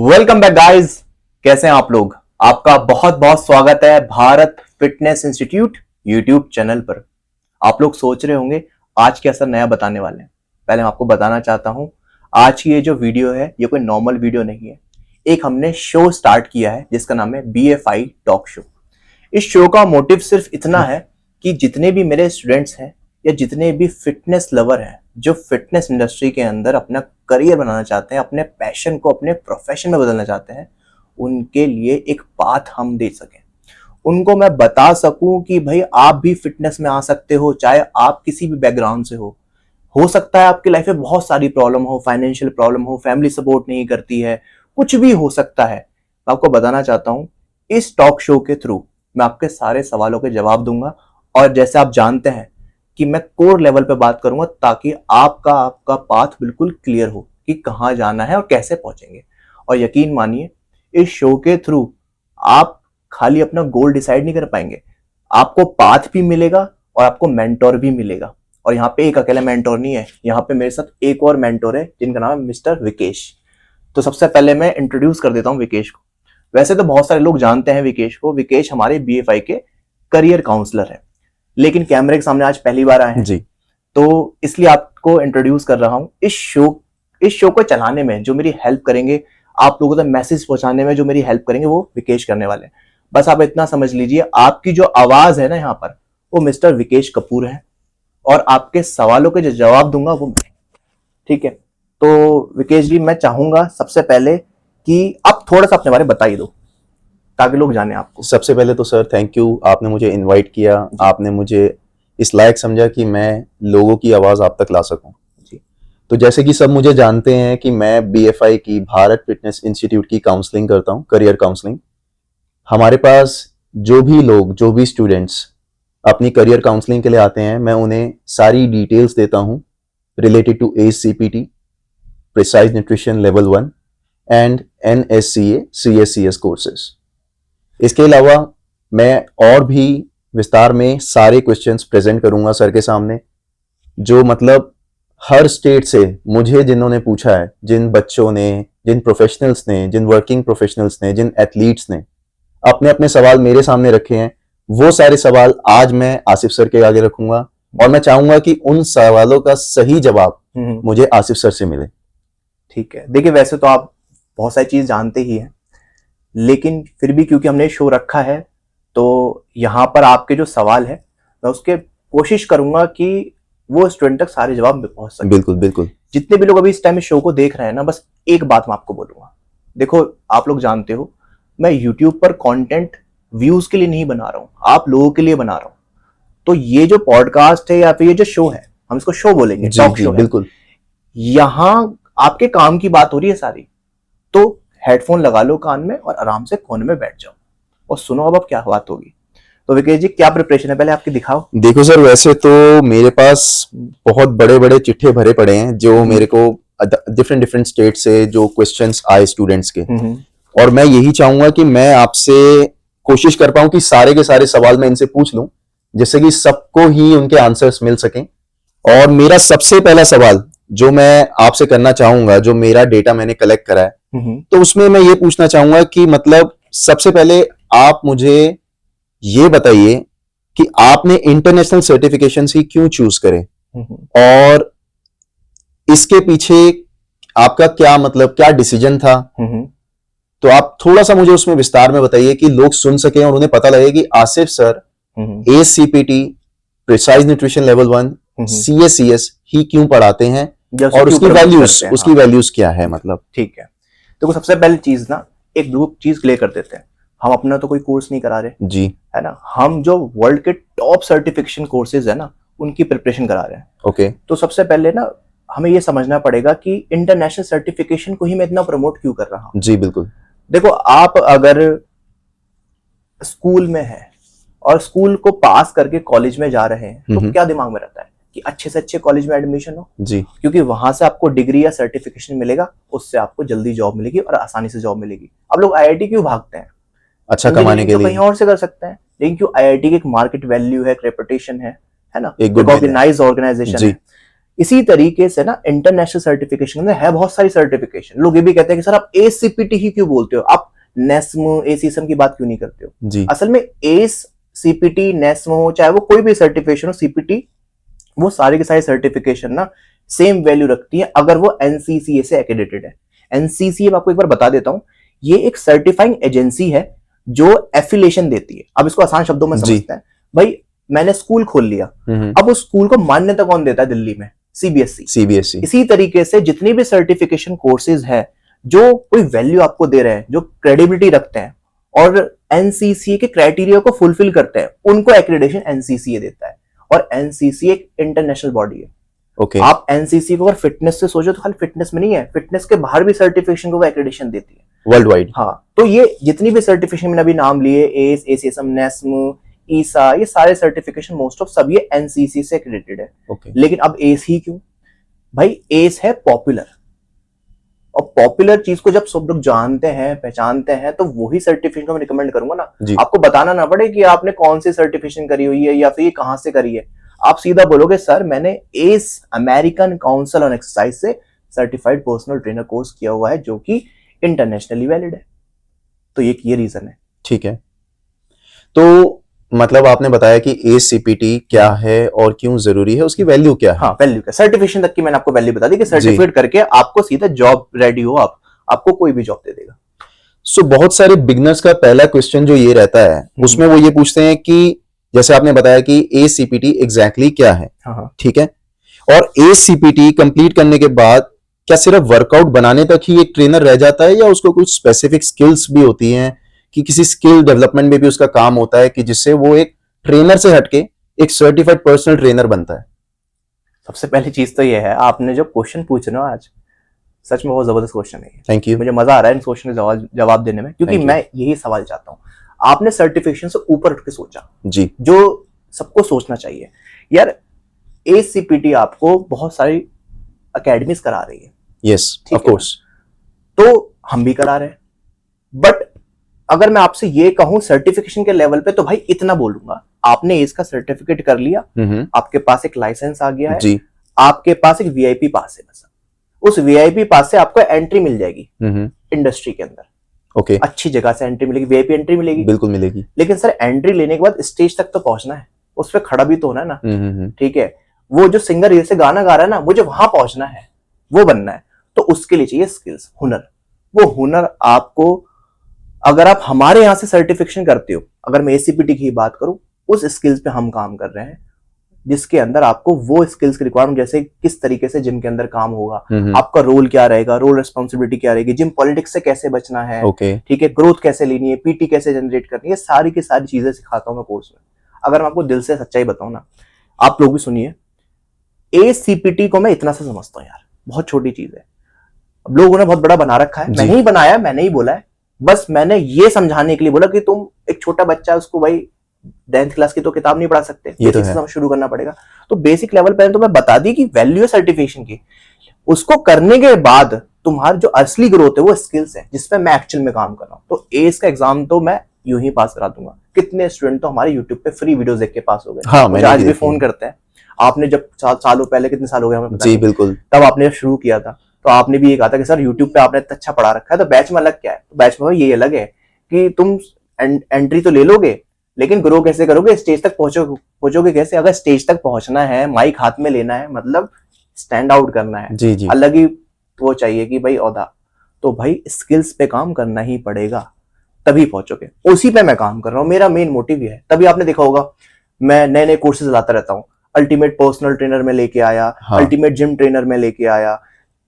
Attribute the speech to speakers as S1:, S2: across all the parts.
S1: Welcome back guys. कैसे हैं आप लोग? आपका बहुत बहुत स्वागत है Bharat fitness institute YouTube channel पर। आप लोग सोच रहे होंगे आज क्या सर नया बताने वाले हैं। पहले मैं आपको बताना चाहता हूं, आज की ये जो वीडियो है ये कोई नॉर्मल वीडियो नहीं है। एक हमने शो स्टार्ट किया है जिसका नाम है BFI टॉक शो। इस शो का मोटिव सिर्फ इतना है कि जितने भी मेरे स्टूडेंट्स हैं या जितने भी फिटनेस लवर हैं जो फिटनेस इंडस्ट्री के अंदर अपना करियर बनाना चाहते हैं, अपने पैशन को अपने प्रोफेशन में बदलना चाहते हैं, उनके लिए एक पाथ हम दे सकें। उनको मैं बता सकूं कि भाई आप भी फिटनेस में आ सकते हो, चाहे आप किसी भी बैकग्राउंड से हो सकता है आपकी लाइफ में बहुत सारी प्रॉब्लम हो, फाइनेंशियल प्रॉब्लम हो, फैमिली सपोर्ट नहीं करती है, कुछ भी हो सकता है। मैं आपको बताना चाहता हूं इस टॉक शो के थ्रू मैं आपके सारे सवालों के जवाब दूंगा। और जैसे आप जानते हैं कि मैं कोर लेवल पे बात करूंगा ताकि आपका पाथ बिल्कुल क्लियर हो कि कहां जाना है और कैसे पहुंचेंगे। और यकीन मानिए इस शो के थ्रू आप खाली अपना गोल डिसाइड नहीं कर पाएंगे, आपको पाथ भी मिलेगा और आपको मेंटोर भी मिलेगा। और यहाँ पे एक अकेला मेंटोर नहीं है, यहाँ पे मेरे साथ एक और मेंटोर है जिनका नाम है मिस्टर विकेश। तो सबसे पहले मैं इंट्रोड्यूस कर देता हूँ विकेश को। वैसे तो बहुत सारे लोग जानते हैं विकेश को। विकेश हमारे BFI के करियर काउंसलर है, लेकिन कैमरे के सामने आज पहली बार आए हैं
S2: जी।
S1: तो इसलिए आपको इंट्रोड्यूस कर रहा हूं। इस शो को चलाने में जो मेरी हेल्प करेंगे, आप लोगों तक मैसेज पहुंचाने में जो मेरी हेल्प करेंगे, वो विकेश करने वाले हैं। बस आप इतना समझ लीजिए, आपकी जो आवाज है ना यहाँ पर, वो मिस्टर विकेश कपूर है और आपके सवालों के जो जवाब दूंगा वो मैं। ठीक है, तो विकेश जी मैं चाहूंगा सबसे पहले कि आप थोड़ा सा अपने बारे में बताइए दो ताकि लोग जाने आपको।
S2: सबसे पहले तो सर थैंक यू, आपने मुझे इनवाइट किया, आपने मुझे इस लायक समझा कि मैं लोगों की आवाज आप तक ला सकूं।
S1: जी।
S2: तो जैसे कि सब मुझे जानते हैं कि मैं BFI की भारत फिटनेस इंस्टीट्यूट की काउंसलिंग करता हूं, करियर काउंसलिंग। हमारे पास जो भी स्टूडेंट्स अपनी करियर काउंसलिंग के लिए आते हैं, मैं उन्हें सारी डिटेल्स देता हूं related to ACPT, precise nutrition level 1 and NSCA CSCS courses. इसके अलावा मैं और भी विस्तार में सारे क्वेश्चंस प्रेजेंट करूंगा सर के सामने, जो मतलब हर स्टेट से मुझे जिन्होंने पूछा है, जिन बच्चों ने, जिन प्रोफेशनल्स ने, जिन वर्किंग प्रोफेशनल्स ने, जिन एथलीट्स ने अपने अपने सवाल मेरे सामने रखे हैं, वो सारे सवाल आज मैं आसिफ सर के आगे रखूंगा और मैं चाहूंगा कि उन सवालों का सही जवाब मुझे आसिफ सर से मिले।
S1: ठीक है, देखिए वैसे तो आप बहुत सारी चीज जानते ही हैं, लेकिन फिर भी क्योंकि हमने शो रखा है तो यहाँ पर आपके जो सवाल है मैं उसके कोशिश करूंगा कि वो स्टूडेंट तक सारे जवाब पहुंच सके।
S2: बिल्कुल बिल्कुल।
S1: जितने भी लोग अभी इस टाइम इस शो को देख रहे हैं ना, बस एक बात मैं आपको बोलूंगा। देखो आप लोग जानते हो मैं यूट्यूब पर कंटेंट व्यूज के लिए नहीं बना रहा हूं, आप लोगों के लिए बना रहा हूं। तो ये जो पॉडकास्ट है या फिर ये जो शो है, हम इसको शो बोलेंगे, टॉक शो है,
S2: बिल्कुल।
S1: यहाँ आपके काम की बात हो रही है सारी। तो हेडफोन लगा लो कान में और आराम से कोने में बैठ जाओ और सुनो अब क्या बात होगी। तो विकेश जी क्या प्रिपरेशन है पहले आपकी दिखाओ।
S2: देखो सर, वैसे तो मेरे पास बहुत बड़े बड़े चिट्ठे भरे पड़े हैं जो मेरे को डिफरेंट स्टेट से जो क्वेश्चंस आए स्टूडेंट्स के, और मैं यही चाहूंगा कि मैं आपसे कोशिश कर पाऊं कि सारे के सारे सवाल मैं इनसे पूछ लूं, जिससे कि सबको ही उनके आंसर्स मिल सकें। और मेरा सबसे पहला सवाल जो मैं आपसे करना चाहूंगा, जो मेरा डेटा मैंने कलेक्ट करा है, तो उसमें मैं ये पूछना चाहूंगा कि मतलब सबसे पहले आप मुझे ये बताइए कि आपने इंटरनेशनल सर्टिफिकेशन ही क्यों चूज करे और इसके पीछे आपका क्या मतलब क्या डिसीजन था। तो आप थोड़ा सा मुझे उसमें विस्तार में बताइए कि लोग सुन सकें और उन्हें पता लगे कि Asif sir ACPT, precise nutrition level 1, CSCS ही क्यों पढ़ाते हैं और उसकी वैल्यूज क्या है मतलब।
S1: ठीक है, तो सबसे पहली चीज ना, एक ग्रुप चीज क्लियर कर देते हैं। हम अपना तो कोई कोर्स नहीं करा रहे
S2: जी,
S1: है ना, हम जो वर्ल्ड के टॉप सर्टिफिकेशन कोर्सेज है ना उनकी प्रिपरेशन करा रहे हैं।
S2: ओके।
S1: तो सबसे पहले ना हमें ये समझना पड़ेगा कि इंटरनेशनल सर्टिफिकेशन को ही मैं इतना प्रमोट क्यों कर रहा हूं।
S2: जी बिल्कुल।
S1: देखो आप अगर स्कूल में है और स्कूल को पास करके कॉलेज में जा रहे हैं तो क्या दिमाग में रहता है कि अच्छे से अच्छे कॉलेज में एडमिशन हो
S2: जी,
S1: क्योंकि वहां से आपको डिग्री या सर्टिफिकेशन मिलेगा, उससे आपको जल्दी जॉब मिलेगी और आसानी से जॉब मिलेगी। अब लोग IIT क्यों भागते हैं?
S2: अच्छा कमाने के लिए।
S1: कहीं और से कर सकते हैं, लेकिन क्यों IIT की एक मार्केट वैल्यू है, एक रेपुटेशन है ना,
S2: एक
S1: ऑर्गेनाइज ऑर्गेनाइजेशन है। इसी तरीके से ना इंटरनेशनल सर्टिफिकेशन में है बहुत सारी सर्टिफिकेशन। लोग ये भी कहते हैं कि सर आप एसीपीटी ही क्यों बोलते हो, आप नेस्म एसीसम की बात क्यों नहीं करते हो
S2: जी।
S1: असल में एस सीपीटी नेस्म हो चाहे वो कोई भी सर्टिफिकेशन हो, सीपीटी, वो सारे के सारे सर्टिफिकेशन ना सेम वैल्यू रखती है अगर वो एनसीसीए से एक्रेडिटेड है। एनसीसीए मैं आपको एक बार बता देता हूं, ये एक सर्टिफाइंग एजेंसी है जो एफिलिएशन देती है। अब इसको आसान शब्दों में समझते हैं। भाई मैंने स्कूल खोल लिया, अब उस स्कूल को मान्यता कौन देता है दिल्ली में? सीबीएसई। इसी तरीके से जितनी भी सर्टिफिकेशन कोर्सेज है जो कोई वैल्यू आपको दे रहे हैं, जो क्रेडिबिलिटी रखते हैं और एनसीसीए के क्राइटेरिया को फुलफिल करते हैं, उनको एक्रेडिटेशन एनसीसीए देता है। और एनसीसीए एक इंटरनेशनल बॉडी है।
S2: ओके।
S1: आप एनसीसी को अगर फिटनेस से सोचो तो खाली फिटनेस में नहीं है, फिटनेस के बाहर भी सर्टिफिकेशन को वो एक्रेडिटेशन देती है
S2: वर्ल्ड वाइड।
S1: हाँ, तो ये जितनी भी सर्टिफिकेशन मैंने अभी नाम लिए, एस, एसीएसएम, नेस्म, ईसा, ये सारे सर्टिफिकेशन मोस्ट ऑफ सब ये एनसीसी से एक्रेडिटेड है।
S2: ओके।
S1: लेकिन अब एस ही क्यों? भाई एस है पॉपुलर, और पॉपुलर चीज को जब सब लोग जानते हैं, पहचानते हैं, तो वही सर्टिफिकेशन मैं रिकमेंड करूंगा ना। आपको बताना ना पड़े कि आपने कौन सी सर्टिफिकेशन करी हुई है या फिर ये कहां से करी है। आप सीधा बोलोगे सर मैंने S American council on exercise से सर्टिफाइड पर्सनल ट्रेनर कोर्स किया हुआ है जो कि इंटरनेशनली वैलिड है। तो ये रीजन है।
S2: ठीक है, तो मतलब आपने बताया कि एसीपीटी क्या है और क्यों जरूरी है, उसकी वैल्यू क्या है?
S1: हाँ, वैल्यू क्या, सर्टिफिकेशन तक की मैंने आपको वैल्यू बता दी कि सर्टिफिकेट करके आपको सीधा जॉब रेडी हो, आपको कोई भी जॉब दे देगा।
S2: सो बहुत सारे बिगनर्स का पहला क्वेश्चन जो ये रहता है उसमें वो ये पूछते हैं कि जैसे आपने बताया कि एसीपीटी एग्जैक्टली क्या है।
S1: हाँ।
S2: ठीक है, और एसीपीटी कंप्लीट करने के बाद क्या सिर्फ वर्कआउट बनाने तक ही एक ट्रेनर रह जाता है या उसको कुछ स्पेसिफिक स्किल्स भी होती हैं कि किसी स्किल डेवलपमेंट में भी उसका काम होता है कि जिससे वो एक ट्रेनर से हटके एक सर्टिफाइड पर्सनल ट्रेनर बनता है?
S1: सबसे पहली चीज तो ये है, आपने जो क्वेश्चन पूछ रहे हो आज, सच में बहुत जबरदस्त क्वेश्चन है।
S2: Thank you.
S1: मुझे मजा आ रहा है इन क्वेश्चन के जवाब देने में, क्योंकि मैं यही सवाल चाहता हूँ। आपने सर्टिफिकेशन से ऊपर उठ के सोचा
S2: जी,
S1: जो सबको सोचना चाहिए यार। एसीपीटी आपको बहुत सारी एकेडमीज करा रही है,
S2: यस ऑफ कोर्स,
S1: तो हम भी करा रहे हैं। बट अगर मैं आपसे ये कहूं सर्टिफिकेशन के लेवल पे, तो भाई इतना बोलूंगा, आपने इसका सर्टिफिकेट कर लिया, आपके पास एक लाइसेंस आ गया है
S2: जी,
S1: आपके पास एक वीआईपी पास है, बस उस वीआईपी पास से आपको एंट्री मिल जाएगी इंडस्ट्री के अंदर।
S2: ओके,
S1: अच्छी जगह से एंट्री मिलेगी, वीआईपी एंट्री मिलेगी,
S2: बिल्कुल मिलेगी।
S1: लेकिन सर एंट्री लेने के बाद स्टेज तक तो पहुंचना है, उस पर खड़ा भी तो होना है ना। ठीक है, वो जो सिंगर जैसे गाना गा रहा है ना, मुझे वहां पहुंचना है, वो बनना है, तो उसके लिए चाहिए स्किल्स, हुनर। वो हुनर आपको, अगर आप हमारे यहां से सर्टिफिकेशन करते हो, अगर मैं एसीपीटी की बात करूं, उस स्किल्स पे हम काम कर रहे हैं जिसके अंदर आपको वो स्किल्स की रिक्वायरमेंट, जैसे किस तरीके से जिम के अंदर काम होगा, आपका रोल क्या रहेगा, रोल रिस्पॉन्सिबिलिटी क्या रहेगी, जिम पॉलिटिक्स से कैसे बचना है, ठीक है, ग्रोथ कैसे लेनी है, पीटी कैसे जनरेट करनी है, सारी की सारी चीजें सिखाता हूं मैं कोर्स में। अगर मैं आपको दिल से सच्चाई बताऊं ना, आप लोग भी सुनिए, एसीपीटी को मैं इतना सा समझता हूं यार, बहुत छोटी चीज है। अब लोगों ने बहुत बड़ा बना रखा है, मैंने ही बनाया, मैंने ही बोला है, बस मैंने ये समझाने के लिए बोला कि तुम एक छोटा बच्चा, उसको भाई 10th क्लास की तो किताब नहीं पढ़ा सकते, ये तो शुरू करना पड़ेगा। तो बेसिक लेवल पे तो मैं बता दी कि वैल्यू है सर्टिफिकेशन की, उसको करने के बाद तुम्हारा जो असली ग्रोथ है वो स्किल्स है जिसपे मैं एक्चुअल में काम कर रहा हूँ। तो एस का एग्जाम तो मैं यूं ही पास करा दूंगा। कितने स्टूडेंट तो हमारे यूट्यूब पे फ्री वीडियोस देख के पास हो गए।
S2: हाँ,
S1: मुझे आज भी फोन करते हैं, आपने जब सालों पहले, कितने साल हो गए हमें पता
S2: जी, बिल्कुल,
S1: तब आपने जब शुरू किया था, तो आपने भी ये कहा था कि सर यूट्यूब पे आपने अच्छा पढ़ा रखा है, तो बैच में अलग क्या है? तो बैच में ये अलग है कि तुम एंट्री तो ले लोगे, लेकिन ग्रो कैसे करोगे, स्टेज तक पहुंचोगे कैसे? अगर स्टेज तक पहुंचना है, माइक हाथ में लेना है, मतलब स्टैंड आउट करना है,
S2: जी,
S1: अलग ही वो चाहिए कि भाई औदा, तो भाई स्किल्स पे काम करना ही पड़ेगा, तभी पहुंचोगे। उसी पे मैं काम कर रहा हूँ, मेरा मेन मोटिव है। तभी आपने देखा होगा मैं नए नए कोर्सेज लाता रहता हूँ। अल्टीमेट पर्सनल ट्रेनर में लेके आया, अल्टीमेट जिम ट्रेनर में लेके आया,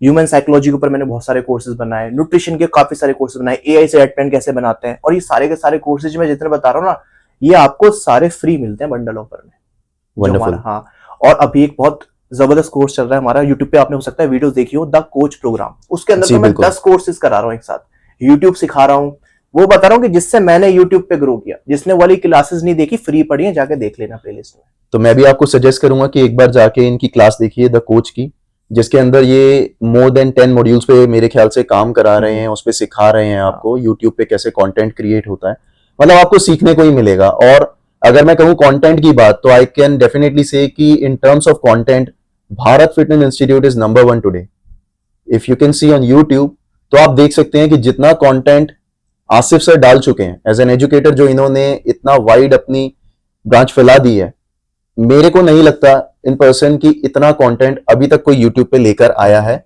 S1: ह्यूमन साइकोलॉजी के ऊपर मैंने बहुत सारे कोर्सेज बनाए, न्यूट्रिशन के काफी सारे कोर्सेज बनाए, एआई से एड प्लान कैसे बनाते हैं, और ये सारे के सारे कोर्सेज मैं जितने बता रहा हूँ ना, ये आपको सारे फ्री मिलते हैं बंडल ऑफर में।
S2: वंडरफुल।
S1: हाँ, और अभी एक बहुत जबरदस्त कोर्स चल रहा है हमारा यूट्यूब पे, आपने हो सकता है वीडियोस देखी हो, द कोच प्रोग्राम। उसके अंदर तो मैं 10 कोर्सेज करा रहा हूँ एक साथ, यूट्यूब सिखा रहा हूँ, वो बता रहा हूँ कि जिससे मैंने यूट्यूब पे ग्रो किया। जिसने वाली क्लासेस नहीं देखी, फ्री पढ़ी है, जाके देख लेना प्लेलिस्ट में।
S2: तो मैं भी आपको सजेस्ट करूंगा कि एक बार जाके इनकी क्लास देखिए, द कोच की, जिसके अंदर ये मोर देन 10 मॉड्यूल्स पे मेरे ख्याल से काम करा रहे हैं, उस पे सिखा रहे हैं आपको यूट्यूब पे कैसे कंटेंट क्रिएट होता है। मतलब आपको सीखने को ही मिलेगा। और अगर मैं कहूँ कंटेंट की बात, तो आई कैन डेफिनेटली से कि in terms of content Bharat fitness institute is number 1 today. If you can see on YouTube, तो आप देख सकते हैं कि जितना कंटेंट आसिफ सर डाल चुके हैं एज एन एजुकेटर, जो इन्होंने इतना वाइड अपनी ब्रांच फैला दी है, मेरे को नहीं लगता इन पर्सन की इतना कंटेंट अभी तक कोई यूट्यूब पे लेकर आया है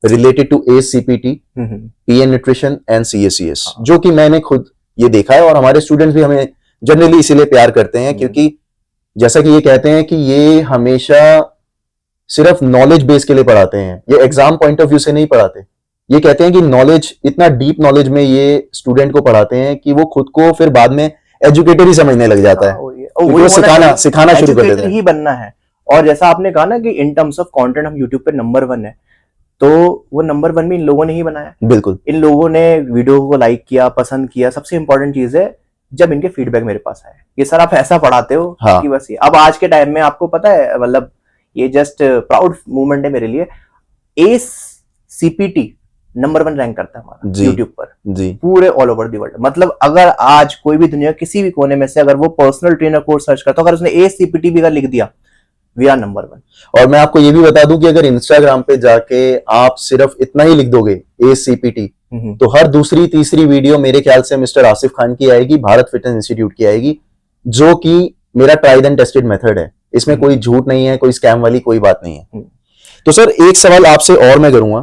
S2: related to ACPT, PN nutrition and CACS, जो कि मैंने खुद ये देखा है। और हमारे स्टूडेंट्स भी हमें जनरली इसीलिए प्यार करते हैं क्योंकि जैसा कि ये कहते हैं कि ये हमेशा सिर्फ नॉलेज बेस के लिए पढ़ाते हैं, ये एग्जाम पॉइंट ऑफ व्यू से नहीं पढ़ाते। ये कहते हैं कि नॉलेज, इतना डीप नॉलेज में ये स्टूडेंट को पढ़ाते हैं कि वो खुद को फिर बाद में एजुकेटर ही समझने लग जाता है, वो सिखाना शुरू कर देते हैं।
S1: ही बनना है। और जैसा आपने कहा ना कि इन टर्म्स ऑफ कंटेंट हम यूट्यूब पे नंबर 1 है, तो वो नंबर 1 भी इन लोगों ने ही बनाया।
S2: बिल्कुल,
S1: इन लोगों ने वीडियो को लाइक किया, पसंद किया। सबसे इंपॉर्टेंट चीज है जब इनके फीडबैक मेरे पास आए, ये सर आप ऐसा पढ़ाते हो कि बस ये। अब आज के टाइम में आपको पता है, मतलब ये जस्ट प्राउड मूवमेंट है मेरे लिए, ACPT नंबर 1 रैंक करता है हमारा यूट्यूब पर जी, पूरे ऑल ओवर द वर्ल्ड। मतलब अगर आज कोई भी दुनिया किसी भी कोने में से अगर वो पर्सनल ट्रेनर कोर्स सर्च करता, अगर उसने ACPT भी अगर लिख दिया, वी आर नंबर 1।
S2: और मैं आपको ये भी बता दूं कि अगर इंस्टाग्राम पे जाके आप सिर्फ इतना ही लिख दोगे ACPT, तो हर दूसरी तीसरी वीडियो मेरे ख्याल से मिस्टर आसिफ खान की आएगी, भारत फिटनेस इंस्टीट्यूट की आएगी, जो कि मेरा ट्राइड एंड टेस्टेड मेथड है। इसमें कोई झूठ नहीं है, कोई स्कैम वाली कोई बात नहीं है। तो सर एक सवाल आपसे और मैं करूंगा,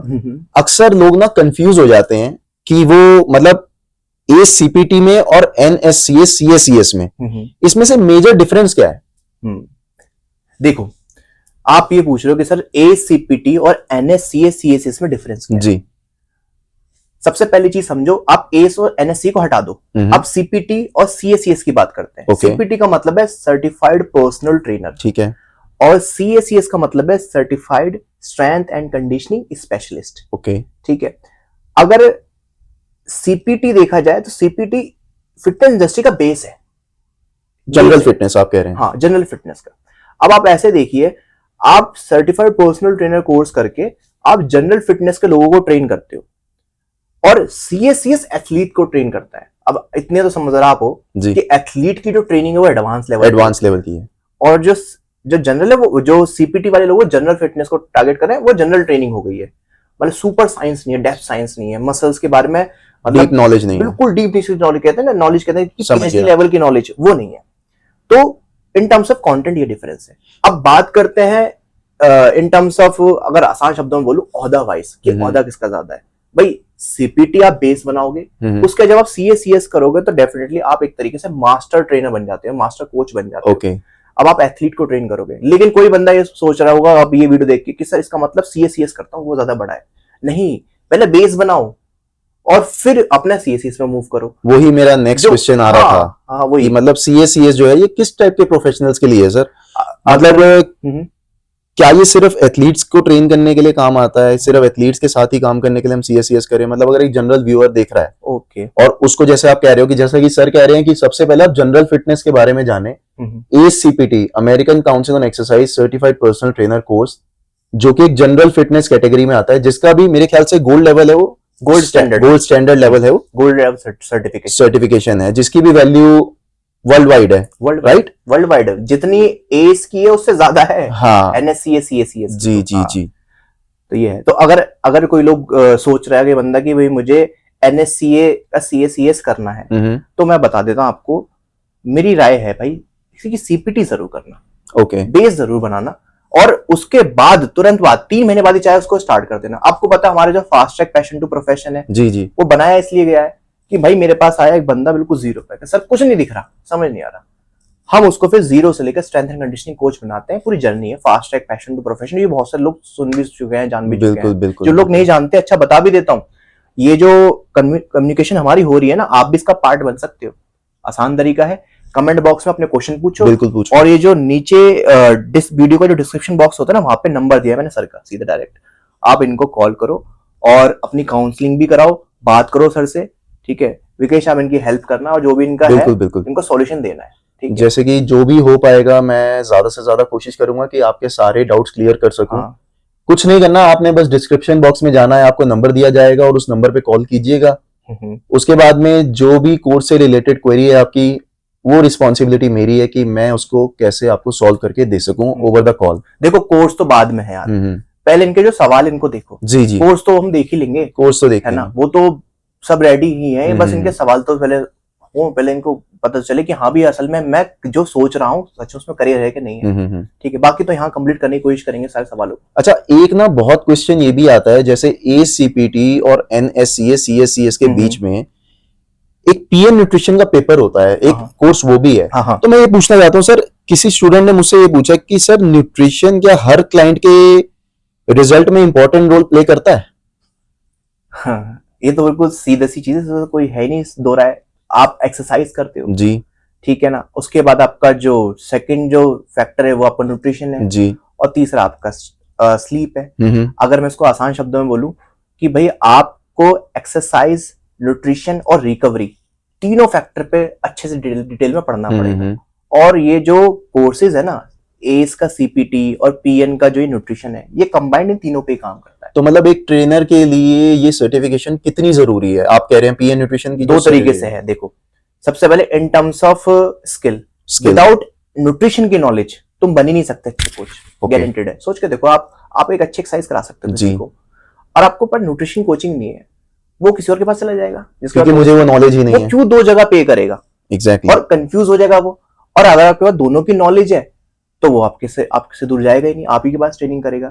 S2: अक्सर लोग ना कंफ्यूज हो जाते हैं कि वो मतलब ACPT में और NSCS CACS में, इसमें से मेजर डिफरेंस क्या है?
S1: देखो, आप ये पूछ रहे हो कि सर ACPT और NSCS CACS में डिफरेंस क्या है? जी, सबसे पहली चीज समझो, आप ACE और NSC को हटा दो, अब CPT और CACS की बात करते हैं। CPT का मतलब है सर्टिफाइड पर्सनल ट्रेनर, ठीक है, और CACS का मतलब है certified strength and conditioning specialist. Okay, ठीक है। अगर CPT देखा जाए तो CPT फिटनेस इंडस्ट्री का बेस है,
S2: जनरल फिटनेस आप कह रहे हैं?
S1: हाँ, जनरल फिटनेस का। अब आप ऐसे देखिए, आप सर्टिफाइड पर्सनल ट्रेनर कोर्स करके आप जनरल फिटनेस के लोगों को ट्रेन करते हो, और CACS एथलीट को ट्रेन करता है। अब इतने तो समझ रहा आप हो कि एथलीट की जो ट्रेनिंग है वो एडवांस लेवल की है, और जो जनरल है, वो जो CPT वाले लोग जनरल फिटनेस को टारगेट कर रहे हैं, वो जनरल ट्रेनिंग हो गई है। मतलब सुपर साइंस नहीं है, डेप्थ साइंस नहीं है, मसल्स के बारे में
S2: डीप नॉलेज नहीं है,
S1: बिल्कुल डीप नॉलेज कहते हैं ना, नॉलेज कहते हैं PhD लेवल की नॉलेज, वो नहीं है। तो इन टर्म्स ऑफ कंटेंट ये डिफरेंस है। अब बात करते हैं इन टर्म्स ऑफ, अगर आसान शब्दों में बोलूं, ओहदा वाइज कि ओहदा किसका ज्यादा है। भाई CPT आप बेस बनाओगे, उसके जब आप CACS करोगे तो डेफिनेटली आप एक तरीके से मास्टर ट्रेनर बन जाते हो, मास्टर कोच बन जाते हो। okay. अब आप एथलीट को ट्रेन करोगे, लेकिन कोई बंदा ये सोच रहा होगा अब ये वीडियो देख के कि सर इसका मतलब CACS करता हूँ वो ज्यादा बड़ा है। नहीं, पहले बेस बनाओ और फिर अपना CACS में मूव करो।
S2: वही मेरा नेक्स्ट क्वेश्चन आ रहा था।
S1: हाँ, वही
S2: मतलब CACS जो है ये किस टाइप के प्रोफेशनल्स के लिए है सर? मतलब क्या ये सिर्फ एथलीट्स को ट्रेन करने के लिए काम आता है, सिर्फ एथलीट्स के साथ ही काम करने के लिए हम CACS करें? मतलब अगर एक जनरल व्यूअर देख रहा है, ओके, और उसको जैसे आप कह रहे हो कि जैसा कि सर कह रहे हैं कि सबसे पहले आप जनरल फिटनेस के बारे में जाने, ACPT American council on exercise certified personal trainer course, जो कि एक जनरल फिटनेस कैटेगरी में आता है, जिसका भी मेरे ख्याल से गोल्ड लेवल है, वो गोल्ड स्टैंडर्ड लेवल है, वो गोल्ड लेवल सर्टिफिकेशन है, जिसकी भी वैल्यू वर्ल्ड वाइड है, राइट?
S1: वर्ल्ड वाइड जितनी ACE की है उससे ज्यादा है।
S2: हाँ,
S1: NSCS CACS
S2: जी जी जी।
S1: तो ये है। तो अगर कोई लोग सोच रहा है कि बंदा कि भाई मुझे NSCA का CACS करना है, तो मैं बता देता हूँ आपको, मेरी राय है भाई किसी की CPT जरूर करना, ओके, बेस जरूर बनाना, और उसके बाद तुरंत बाद 3 महीने बाद ही चाहे उसको स्टार्ट कर देना। आपको पता है हमारे जो fast track passion to profession है, जी जी, वो बनाया इसलिए गया है कि भाई मेरे पास आया एक बंदा बिल्कुल जीरो पे, सर कुछ नहीं दिख रहा, समझ नहीं आ रहा, हम उसको फिर जीरो से लेकर स्ट्रेंथ एंड कंडीशनिंग कोच बनाते हैं। पूरी जर्नी है fast track passion to profession. ये बहुत सारे लोग सुन भी चुके हैं, जान भी चुके हैं। जो लोग नहीं जानते, अच्छा बता भी देता हूँ, ये जो कम्युनिकेशन हमारी हो रही है ना, आप भी इसका पार्ट बन सकते हो। आसान तरीका है, कमेंट बॉक्स में अपने क्वेश्चन पूछो, बिल्कुल पूछो, और ये जो नीचे वीडियो का जो डिस्क्रिप्शन बॉक्स होता है ना, वहां पे नंबर दिया है मैंने सर का, सीधा डायरेक्ट आप इनको कॉल करो और अपनी काउंसलिंग भी कराओ, बात करो सर से, ठीक है। विकेश आप इनकी हेल्प करना, और जो भी इनका है इनको सॉल्यूशन देना है, ठीक है।
S2: जैसे कि जो भी हो पाएगा मैं ज्यादा से ज्यादा कोशिश करूंगा कि आपके सारे डाउट्स क्लियर कर सकूं। कुछ नहीं करना, आपने बस डिस्क्रिप्शन बॉक्स में जाना है, आपको नंबर दिया जाएगा और उस नंबर पे कॉल कीजिएगा। उसके बाद में जो भी कोर्स से रिलेटेड क्वेरी है आपकी, वो रिस्पॉन्सिबिलिटी मेरी है कि मैं उसको कैसे आपको सॉल्व करके दे सकूं ओवर द कॉल।
S1: देखो कोर्स तो बाद में है यार, पहले इनके जो सवाल इनको देखो।
S2: जी जी,
S1: कोर्स तो हम देख ही लेंगे,
S2: कोर्स तो देख
S1: है ना, वो तो सब रेडी ही है, बस इनके सवाल तो पहले इनको पता चले कि हाँ भी असल में मैं जो सोच रहा हूँ सच उसमें करियर है कि नहीं है। ठीक है, बाकी तो यहाँ कंप्लीट करने की कोशिश करेंगे सारे सवालों को।
S2: अच्छा, एक ना बहुत क्वेश्चन ये भी आता है, जैसे ACPT और NSCS CSCS के बीच में एक पीएन न्यूट्रिशन का पेपर होता है, एक कोर्स वो भी है। तो मैं ये पूछना चाहता हूँ सर, किसी स्टूडेंट ने मुझसे ये पूछा कि सर न्यूट्रिशन क्या हर क्लाइंट के रिजल्ट में इंपॉर्टेंट रोल प्ले करता है?
S1: हाँ, ये तो बिल्कुल सीधी सी चीज है, कोई है नहीं दो राय। आप एक्सरसाइज करते हो
S2: जी,
S1: ठीक है ना, उसके बाद आपका जो सेकंड जो फैक्टर है वो आपका न्यूट्रिशन है
S2: जी,
S1: और तीसरा आपका स्लीप है। अगर मैं इसको आसान शब्दों में बोलूं कि भाई आपको एक्सरसाइज, न्यूट्रिशन और रिकवरी तीनों फैक्टर पे अच्छे से डिटेल में पढ़ना पड़ेगा। और ये जो कोर्सेज है ना, एस का सीपीटी और पीएन का जो ये न्यूट्रिशन है, ये कंबाइंड इन तीनों पे काम करता है।
S2: तो मतलब एक ट्रेनर के लिए ये सर्टिफिकेशन कितनी जरूरी है? आप कह रहे हैं पीएन न्यूट्रिशन की
S1: दो तरीके से है। देखो, सबसे पहले in terms of skill, without nutrition की नॉलेज तुम बन ही नहीं सकते अच्छे कोच, गारंटेड है। सोच के देखो, आप एक अच्छी एक्सरसाइज करा सकते हो किसी को, और आपको पर न्यूट्रिशन कोचिंग नहीं है, वो किसी और के पास चला जाएगा
S2: क्योंकि मुझे वो नॉलेज ही नहीं है।
S1: क्यों दो जगह पे करेगा?
S2: एग्जैक्टली।
S1: और कंफ्यूज हो जाएगा वो। और अगर आपके पास दोनों की नॉलेज है तो वो आपसे दूर जाएगा ही नहीं, आप ही के पास ट्रेनिंग करेगा।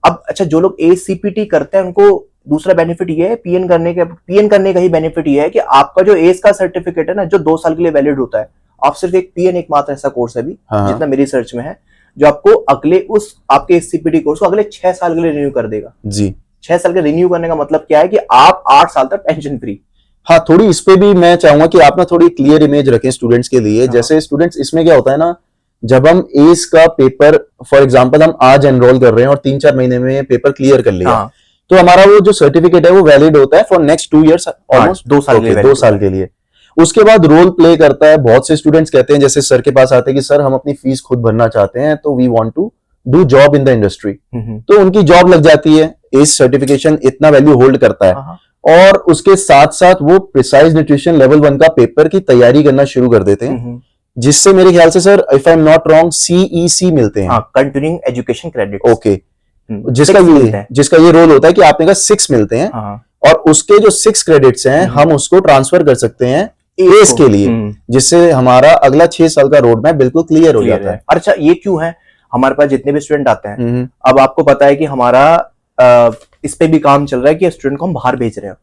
S1: अब अच्छा, जो लोग ACPT करते हैं उनको दूसरा बेनिफिट ये है, पीएन करने का ही बेनिफिट ये है कि आपका जो एस का सर्टिफिकेट है ना, जो 2 साल के लिए वैलिड होता है, आप सिर्फ एक पीएन एकमात्र ऐसा कोर्स है अभी जितना मेरी रिसर्च में है, जो आपको आपके ACPT कोर्स को अगले 6 साल के लिए रिन्यू कर देगा जी। 6 साल के रिन्यू करने का मतलब क्या है कि आप 8 साल तक टेंशन फ्री।
S2: हाँ, थोड़ी इस पे भी मैं चाहूंगा कि आप ना थोड़ी क्लियर इमेज रखें स्टूडेंट्स के लिए। जैसे स्टूडेंट्स, इसमें क्या होता है ना, जब हम एस का पेपर फॉर एग्जांपल हम आज एनरोल कर रहे हैं और 3-4 महीने में पेपर क्लियर कर लिया, तो हमारा वो जो सर्टिफिकेट है वो वैलिड होता है फॉर नेक्स्ट 2 इयर्स, ऑलमोस्ट 2 साल के लिए। उसके बाद रोल प्ले करता है। बहुत से स्टूडेंट्स कहते हैं, जैसे सर के पास आते हैं कि सर हम अपनी फीस खुद भरना चाहते हैं, तो we want to do job in the industry, तो उनकी जॉब लग जाती है। एस सर्टिफिकेशन इतना वैल्यू होल्ड करता है, और उसके साथ साथ वो प्रिसाइज न्यूट्रिशन लेवल 1 का पेपर की तैयारी करना शुरू कर देते हैं, जिससे मेरे ख्याल से sir, if I am not wrong, CEC मिलते हैं,
S1: कंटिन्यूइंग एजुकेशन क्रेडिट।
S2: ओके, जिसका ये रोल होता है कि आपने कहा 6 मिलते हैं, और उसके जो 6 क्रेडिट्स हैं हम उसको ट्रांसफर कर सकते हैं एस के लिए, जिससे हमारा अगला 6 साल का रोड मैप बिल्कुल क्लियर हो जाता है।
S1: अच्छा, ये क्यों है? हमारे पास जितने भी स्टूडेंट आते हैं, अब आपको पता है कि हमारा इस पे भी काम चल रहा है कि स्टूडेंट को हम बाहर भेज रहे हैं।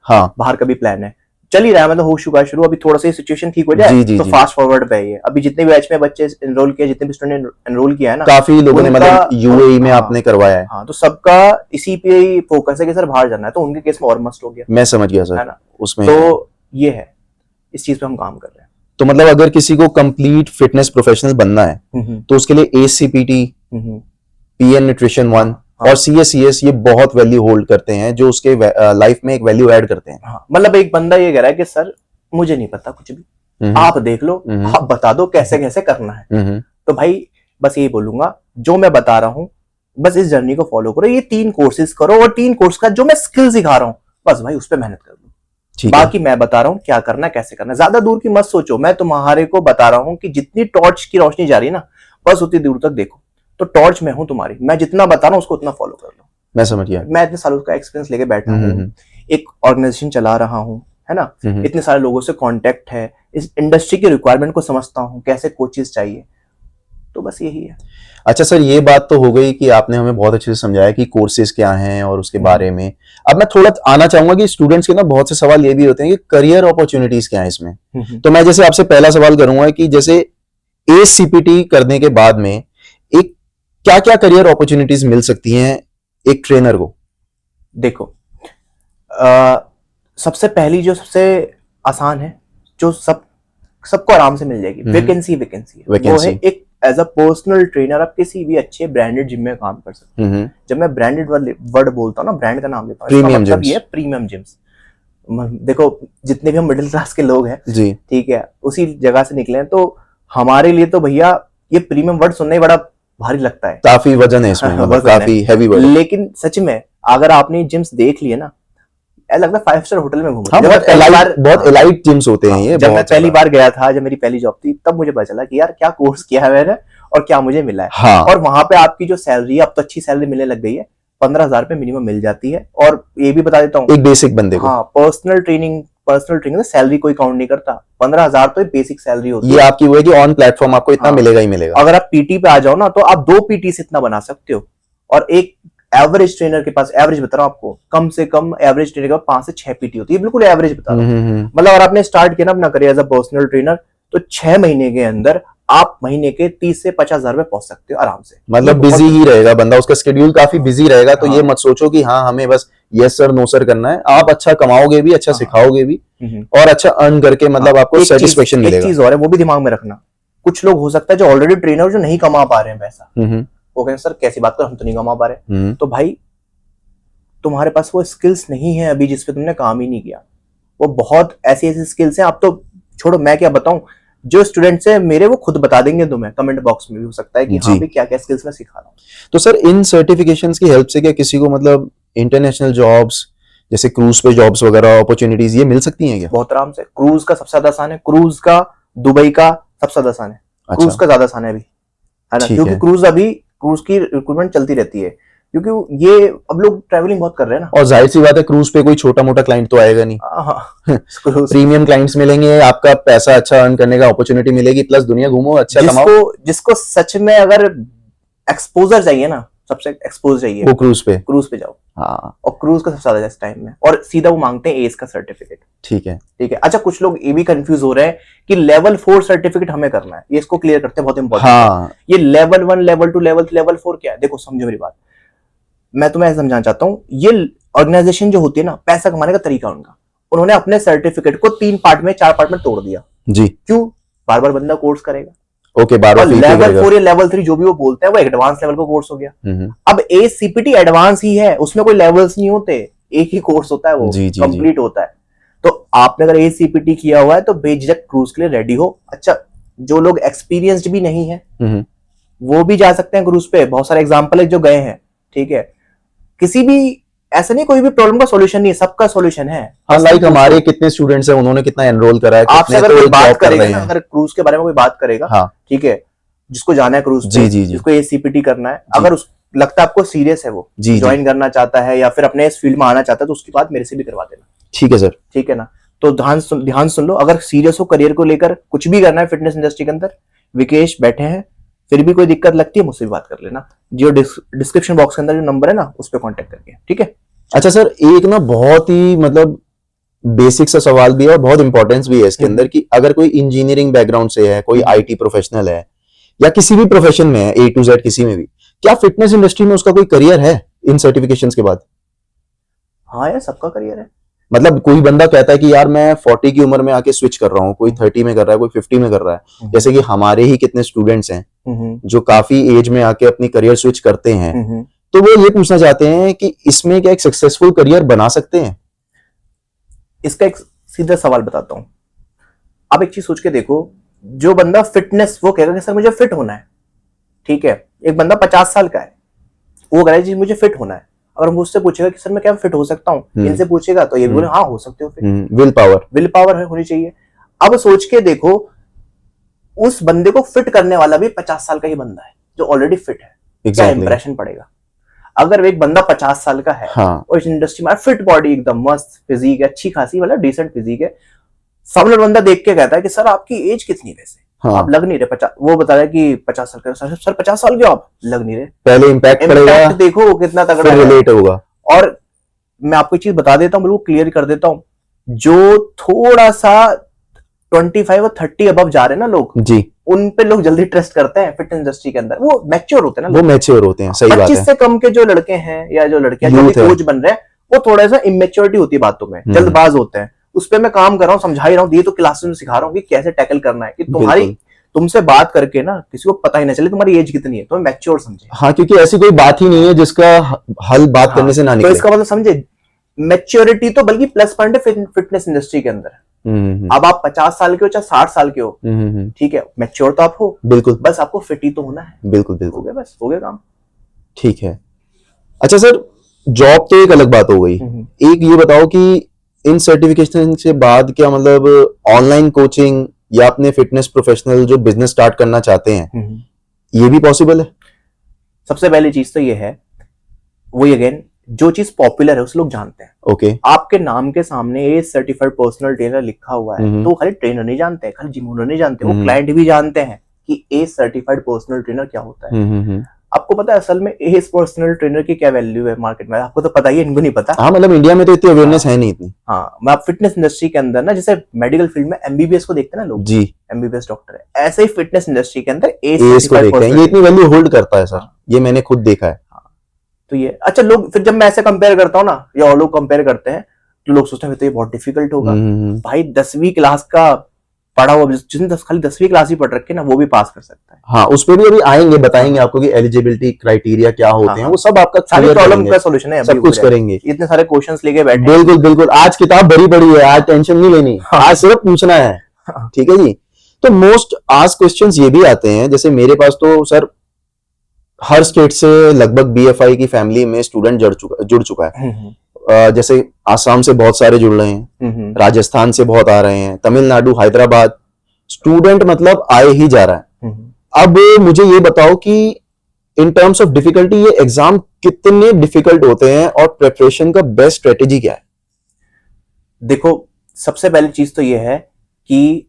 S1: हाँ, बाहर का भी प्लान है, चल ही रहा है, मतलब हो चुका है शुरू। अभी थोड़ा सा सिचुएशन ठीक हो जाए तो फास्ट फॉरवर्ड पे है। अभी जितने भी बैच में बच्चे एनरोल किया, जितने भी स्टूडेंट एनरोल किया है ना, काफी लोगों ने मतलब
S2: UAE में आपने करवाया है।
S1: हाँ, तो सबका इसी पे ही फोकस है कि सर बाहर जाना है, तो उनके केस में और मस्ट हो गया।
S2: मैं समझ गया सर, है ना, उसमें
S1: तो ये है, इस चीज पे हम काम कर रहे हैं।
S2: तो मतलब अगर किसी को कंप्लीट फिटनेस प्रोफेशनल बनना है तो उसके लिए ACPT, पीएन न्यूट्रिशन 1 और CSCS ये बहुत वैल्यू होल्ड करते हैं, जो उसके लाइफ में एक वैल्यू ऐड करते हैं।
S1: हाँ, मतलब एक बंदा ये कह रहा है कि सर मुझे नहीं पता कुछ भी, आप देख लो, आप बता दो कैसे कैसे करना है। तो भाई बस यही बोलूंगा, जो मैं बता रहा हूँ बस इस जर्नी को फॉलो करो, ये 3 कोर्सेज करो, और 3 कोर्स का जो मैं स्किल सिखा रहा हूँ बस भाई उस पर मेहनत कर लो। बाकी मैं बता रहा हूँ क्या करना है, कैसे करना है, ज्यादा दूर की मत सोचो। मैं तुम्हारे को बता रहा हूँ कि जितनी टॉर्च की रोशनी जा रही है ना, बस उतनी दूर तक देखो। तो टॉर्च मैं हूं तुम्हारी, मैं जितना बता रहा हूं उसको उतना फॉलो कर लो।
S2: मैं समझ गया।
S1: मैं इतने सालों का एक्सपीरियंस लेके बैठा हूं, एक ऑर्गेनाइजेशन चला रहा हूं, है ना, इतने सारे लोगों से कांटेक्ट है, इस इंडस्ट्री की रिक्वायरमेंट को समझता हूं, कैसे कोचेस चाहिए, तो बस यही है।
S2: अच्छा सर, ये बात तो हो गई कि आपने हमें बहुत अच्छे से समझाया कि कोर्सेज क्या हैं और उसके बारे में। अब मैं थोड़ा आना चाहूंगा कि स्टूडेंट्स के ना बहुत से सवाल ये भी होते हैं कि करियर अपॉर्चुनिटीज क्या है इसमें। तो मैं जैसे आपसे पहला सवाल करूंगा कि जैसे ACPT करने के बाद में एक क्या क्या करियर अपॉर्चुनिटीज मिल सकती हैं एक ट्रेनर को?
S1: देखो, सबसे पहली जो सबसे आसान है, जो सबको आराम से मिल जाएगी, वैकेंसी वो है एक एज अ पर्सनल ट्रेनर आप किसी भी अच्छे ब्रांडेड जिम में काम कर सकते हैं। जब मैं ब्रांडेड वर्ड बोलता हूँ ना, ब्रांड का नाम लेता हूँ, इसका मतलब ये प्रीमियम जिम्स। देखो, जितने भी हम मिडिल क्लास के लोग हैं जी, ठीक है, उसी जगह से निकले हैं, तो हमारे लिए तो भैया ये प्रीमियम वर्ड सुनना ही बड़ा भारी लगता है,
S2: काफी वजन है इसमें, मतलब काफी हैवी वर्ड।
S1: लेकिन सच में अगर आपने जिम्स देख लिए ना, ऐसा लगता है 5 स्टार होटल में घूम
S2: हाँ, बहुत एलाइट जिम्स होते हैं ये।
S1: जब मैं पहली बार गया था, जब मेरी पहली जॉब थी, तब मुझे पता चला कि यार क्या कोर्स किया है मैंने और क्या मुझे मिला है।
S2: हाँ।
S1: और वहां पे आपकी जो सैलरी है, अब तो अच्छी सैलरी मिलने लग गई है, 15,000 रुपए मिनिमम मिल जाती है। और ये भी बता देता हूँ,
S2: एक बेसिक बंदे को।
S1: हाँ, पर्सनल ट्रेनिंग से सैलरी कोई काउंट नहीं करता। 15,000 तो बेसिक सैलरी होती है।
S2: ये आपकी वो है कि ऑन प्लेटफॉर्म आपको इतना मिलेगा ही मिलेगा।
S1: अगर आप पीटी पे आ जाओ ना, तो आप 2 पीटी से इतना बना सकते हो। और एक एवरेज ट्रेनर के पास, एवरेज बता रहा हूं आपको, कम से कम एवरेज ट्रेनर के पास 5 से 6 पीटी होती है। बिल्कुल एवरेज बता रहा हूं। मतलब अगर आपने स्टार्ट किया ना अपना career as a personal trainer, तो 6 महीने के अंदर आप महीने के 30 से 50,000 रुपए पहुंच सकते हो आराम से।
S2: मतलब बिजी ही रहेगा बंदा, उसका शेड्यूल काफी बिजी रहेगा। तो ये मत सोचो कि हाँ हमें बस यस सर नो सर करना है। आप अच्छा कमाओगे भी, अच्छा सिखाओगे भी, और अच्छा अर्न करके मतलब आपको सेटिस्फेक्शन मिलेगा।
S1: एक चीज और है, वो भी दिमाग में रखना। कुछ लोग हो सकता है जो ऑलरेडी ट्रेनर, जो नहीं कमा पा रहे हैं पैसा, वो कहें सर कैसी बात कर, हम तो नहीं कमा पा रहे। तो भाई तुम्हारे पास वो स्किल्स नहीं है अभी जिसपे तुमने काम ही नहीं किया। वो बहुत ऐसी स्किल्स हैं, आप तो छोड़ो, मैं क्या बताऊं, जो स्टूडेंट्स हैं मेरे वो खुद बता देंगे तुम्हें कमेंट बॉक्स में भी, हो सकता है कि हाँ भी क्या क्या स्किल्स मैं सिखा रहा हूँ।
S2: तो सर इन सर्टिफिकेशंस की हेल्प से क्या किसी को मतलब इंटरनेशनल जॉब्स जैसे क्रूज पे जॉब्स वगैरह अपॉर्चुनिटीज ये मिल सकती हैं क्या?
S1: बहुत आराम से। क्रूज का सबसे ज्यादा आसान है, क्रूज का दुबई का सबसे ज्यादा आसान है। क्रूज का ज्यादा आसान है अभी, है ना, क्योंकि क्रूज की रिक्रूटमेंट चलती रहती है, क्योंकि ये अब लोग ट्रैवलिंग बहुत कर रहे हैं ना।
S2: और जाहिर सी बात है क्रूज पे कोई छोटा मोटा क्लाइंट तो आएगा नहीं। प्रीमियम क्लाइंट्स मिलेंगे, आपका पैसा अच्छा अर्न करने का अपॉर्चुनिटी मिलेगी, प्लस दुनिया घूमो, अच्छा कमाओ।
S1: जिसको सच में अगर एक्सपोजर चाहिए ना, सबसे एक्सपोज चाहिए,
S2: वो क्रूज पे
S1: जाओ।
S2: हाँ,
S1: और क्रूज का सबसे ज्यादा इस टाइम में, और सीधा वो मांगते हैं एस का सर्टिफिकेट।
S2: ठीक है।
S1: अच्छा, कुछ लोग ये भी कंफ्यूज हो रहे हैं कि लेवल 4 सर्टिफिकेट हमें करना है, ये इसको क्लियर करते हैं, बहुत इंपॉर्टेंट।
S2: हाँ।
S1: ये लेवल 1, लेवल 2, लेवल 3, लेवल 4 क्या है? देखो समझो मेरी बात, मैं तुम्हें ऐसा समझाना चाहता हूं। ये ऑर्गेनाइजेशन जो होती है ना, पैसा कमाने का तरीका उनका, उन्होंने अपने सर्टिफिकेट को 3 पार्ट में, 4 पार्ट में तोड़ दिया जी। क्यों? बार बार बंदा कोर्स करेगा।
S2: ओके, बार-बार
S1: लेवल 4 या लेवल 3 जो भी वो बोलते हैं, वो एडवांस लेवल का कोर्स हो गया। अब एसीपीटी एडवांस ही है, उसमें कोई लेवल्स नहीं होते, एक ही कोर्स होता है, वो कंप्लीट होता है। तो आपने अगर एसीपीटी किया हुआ है तो बेझिझक क्रूज के लिए रेडी हो। अच्छा, जो लोग एक्सपीरियंस्ड भी नहीं है वो भी जा सकते हैं क्रूज पे। बहुत सारे एग्जांपल है जो गए हैं, ठीक है। किसी भी ऐसा नहीं, कोई भी प्रॉब्लम का सॉल्यूशन नहीं है, सबका सॉल्यूशन है।
S2: हाँ, लाइक हमारे कितने स्टूडेंट्स हैं, उन्होंने कितना एनरोल करा है,
S1: आपसे अगर कोई बात करेगा ना, अगर क्रूज के बारे में कोई बात करेगा, हाँ, ठीक है, जिसको जाना है क्रूज पे, जिसको एसीपीटी करना है, अगर लगता है आपको सीरियस है, वो ज्वाइन करना चाहता है या फिर अपने इस फील्ड में आना चाहता है, तो उसकी बात मेरे से भी करवा देना। ठीक है सर, ठीक है ना। तो ध्यान सुन लो, अगर सीरियस हो करियर को लेकर, कुछ भी करना है फिटनेस इंडस्ट्री के अंदर, विकेश बैठे हैं, फिर भी कोई दिक्कत लगती है मुझसे भी बात कर लेना। जो डिस्क्रिप्शन बॉक्स के अंदर जो नंबर है ना, उस पर कॉन्टेक्ट करके, ठीक है। अच्छा सर, एक ना बहुत ही मतलब बेसिक सा सवाल भी है और बहुत इंपॉर्टेंस भी है इसके अंदर, कि अगर कोई इंजीनियरिंग बैकग्राउंड से है, कोई आईटी प्रोफेशनल है या किसी भी प्रोफेशन में है, A to Z किसी में भी, क्या फिटनेस इंडस्ट्री में उसका कोई करियर है इन सर्टिफिकेशंस के बाद? हाँ यार, सबका करियर है। मतलब कोई बंदा कहता है कि यार मैं 40 की उम्र में आके स्विच कर रहा हूँ, कोई 30 में कर रहा है, कोई 50 में कर रहा है। जैसे कि हमारे ही कितने स्टूडेंट्स हैं जो काफी एज में आके अपनी करियर स्विच करते हैं, तो वो ये पूछना चाहते हैं कि इसमें क्या एक सक्सेसफुल करियर बना सकते हैं? इसका एक सीधा सवाल बताता हूं। आप एक चीज सोच के देखो, जो बंदा फिटनेस, वो कहेगा कि सर मुझे फिट होना है, ठीक है। एक बंदा 50 साल का है, वो कह रहा है जी मुझे फिट होना है। अगर मुझसे पूछेगा कि सर मैं क्या फिट हो सकता हूँ, इनसे पूछेगा तो ये बोले हाँ हो सकते हो फिट। विल पावर होनी चाहिए। अब सोच के देखो, उस बंदे को फिट करने वाला भी 50 साल का ही बंदा है जो ऑलरेडी फिट है। क्या इंप्रेशन पड़ेगा? अगर एक बंदा 50 साल का है, हाँ, और इस इंडस्ट्री में फिट बॉडी, एकदम मस्त फिजिक है, अच्छी खासी मतलब डिसेंट फिजिक है, सामने बंदा देख के कहता है कि सर आपकी एज कितनी वैसे, हाँ, आप लग नहीं रहे 50। वो बता रहा है कि 50 साल का, सर 50 साल के आप लग नहीं रहे। पहले इम्पैक्ट पड़ेगा, देखो कितना तगड़ा रिलेट होगा। और मैं आपको एक चीज बता देता हूँ, बिल्कुल क्लियर कर देता हूँ, जो थोड़ा सा 25 और 30 अबव जा रहे हैं ना लोग जी, उन पे लोग जल्दी ट्रस्ट करते हैं फिटनेस इंडस्ट्री के अंदर। वो मैच्योर होते हैं ना, वो मैच्योर होते हैं, सही बात है। 25 से कम के जो लड़के हैं या जो लड़कियां जो कोच बन रहे हैं, वो थोड़ा सा इमेच्योरिटी होती है बातों में, जल्दबाज होते हैं। उस पर मैं काम कर रहा हूँ, समझा ही रहा हूँ, ये तो क्लासेस में सिखा रहा हूँ कि कैसे टैकल करना है, कि तुमसे बात करके ना किसी को पता ही ना चले तुम्हारी एज कितनी है, तो मैच्योर समझे। हाँ, क्योंकि ऐसी कोई बात ही नहीं है जिसका हल बात करने से ना निकले। तो इसका मतलब समझे, मैच्योरिटी तो बल्कि प्लस पॉइंट है फिटनेस इंडस्ट्री के अंदर। अब आप 50 साल के हो चाहे 60 साल के हो, ठीक है, मैच्योर तो आप हो, बिल्कुल, बस आपको फिट ही तो होना है। बिल्कुल बिल्कुल, हो गया, बस हो गया काम। ठीक है। अच्छा सर, जॉब तो एक अलग बात हो गई,
S2: एक ये बताओ कि इन सर्टिफिकेशन से बाद क्या मतलब ऑनलाइन कोचिंग या अपने फिटनेस प्रोफेशनल जो बिजनेस स्टार्ट करना चाहते हैं ये भी पॉसिबल है?
S1: सबसे पहली चीज तो ये है, वही अगेन, जो चीज पॉपुलर है उस लोग जानते हैं।
S2: ओके।
S1: आपके नाम के सामने ए सर्टिफाइड पर्सनल ट्रेनर लिखा हुआ है तो खाली ट्रेनर नहीं जानते हैं, खाली जिम ओनर नहीं जानते, वो क्लाइंट भी जानते हैं कि ए सर्टिफाइड पर्सनल ट्रेनर क्या होता है। आपको पता है असल में ए पर्सनल ट्रेनर की क्या वैल्यू है मार्केट में? आपको तो पता ही है, इनको नहीं पता।
S2: हाँ, मतलब इंडिया में तो इतनी अवेयरनेस है नहीं इतनी।
S1: हाँ, मैं आप फिटनेस इंडस्ट्री के अंदर ना, जैसे मेडिकल फील्ड में एमबीबीएस को देखते हैं ना लोग,
S2: जी,
S1: एमबीबीएस डॉक्टर है, ऐसे ही फिटनेस इंडस्ट्री के अंदर ए
S2: को देखते हैं, ये इतनी वैल्यू होल्ड करता है सर, ये मैंने खुद देखा है।
S1: तो ये अच्छा, लोग फिर जब मैं ऐसे कंपेयर करता हूँ ना, या और लोग कंपेयर करते हैं, तो लोग सोचते हैं तो ये बहुत डिफिकल्ट होगा। भाई 10वीं क्लास का पढ़ा हुआ, जिसने खाली 10वीं क्लास ही पढ़ रखे ना, वो भी पास कर सकता है।
S2: हाँ, उस पे भी अभी आएंगे, बताएंगे आपको कि एलिजिबिलिटी क्राइटेरिया क्या होते हैं, वो सब आपका
S1: सारी प्रॉब्लम का सॉल्यूशन है,
S2: सब कुछ करेंगे।
S1: इतने सारे क्वेश्चंस लेके बैठे,
S2: बिल्कुल बिल्कुल, आज किताब भरी पड़ी है, आज टेंशन नहीं लेनी, आज सिर्फ पूछना है। ठीक है जी। तो मोस्ट आस्क्ड क्वेश्चंस ये भी आते हैं, जैसे मेरे पास तो सर हर स्टेट से लगभग बीएफआई की फैमिली में स्टूडेंट जुड़ चुका है। जैसे आसाम से बहुत सारे जुड़ रहे हैं, राजस्थान से बहुत आ रहे हैं, तमिलनाडु, हैदराबाद, स्टूडेंट मतलब आए ही जा रहा है। अब मुझे ये बताओ कि इन टर्म्स ऑफ डिफिकल्टी ये एग्जाम कितने डिफिकल्ट होते हैं और प्रिपरेशन का बेस्ट स्ट्रेटेजी क्या है?
S1: देखो, सबसे पहली चीज तो ये है कि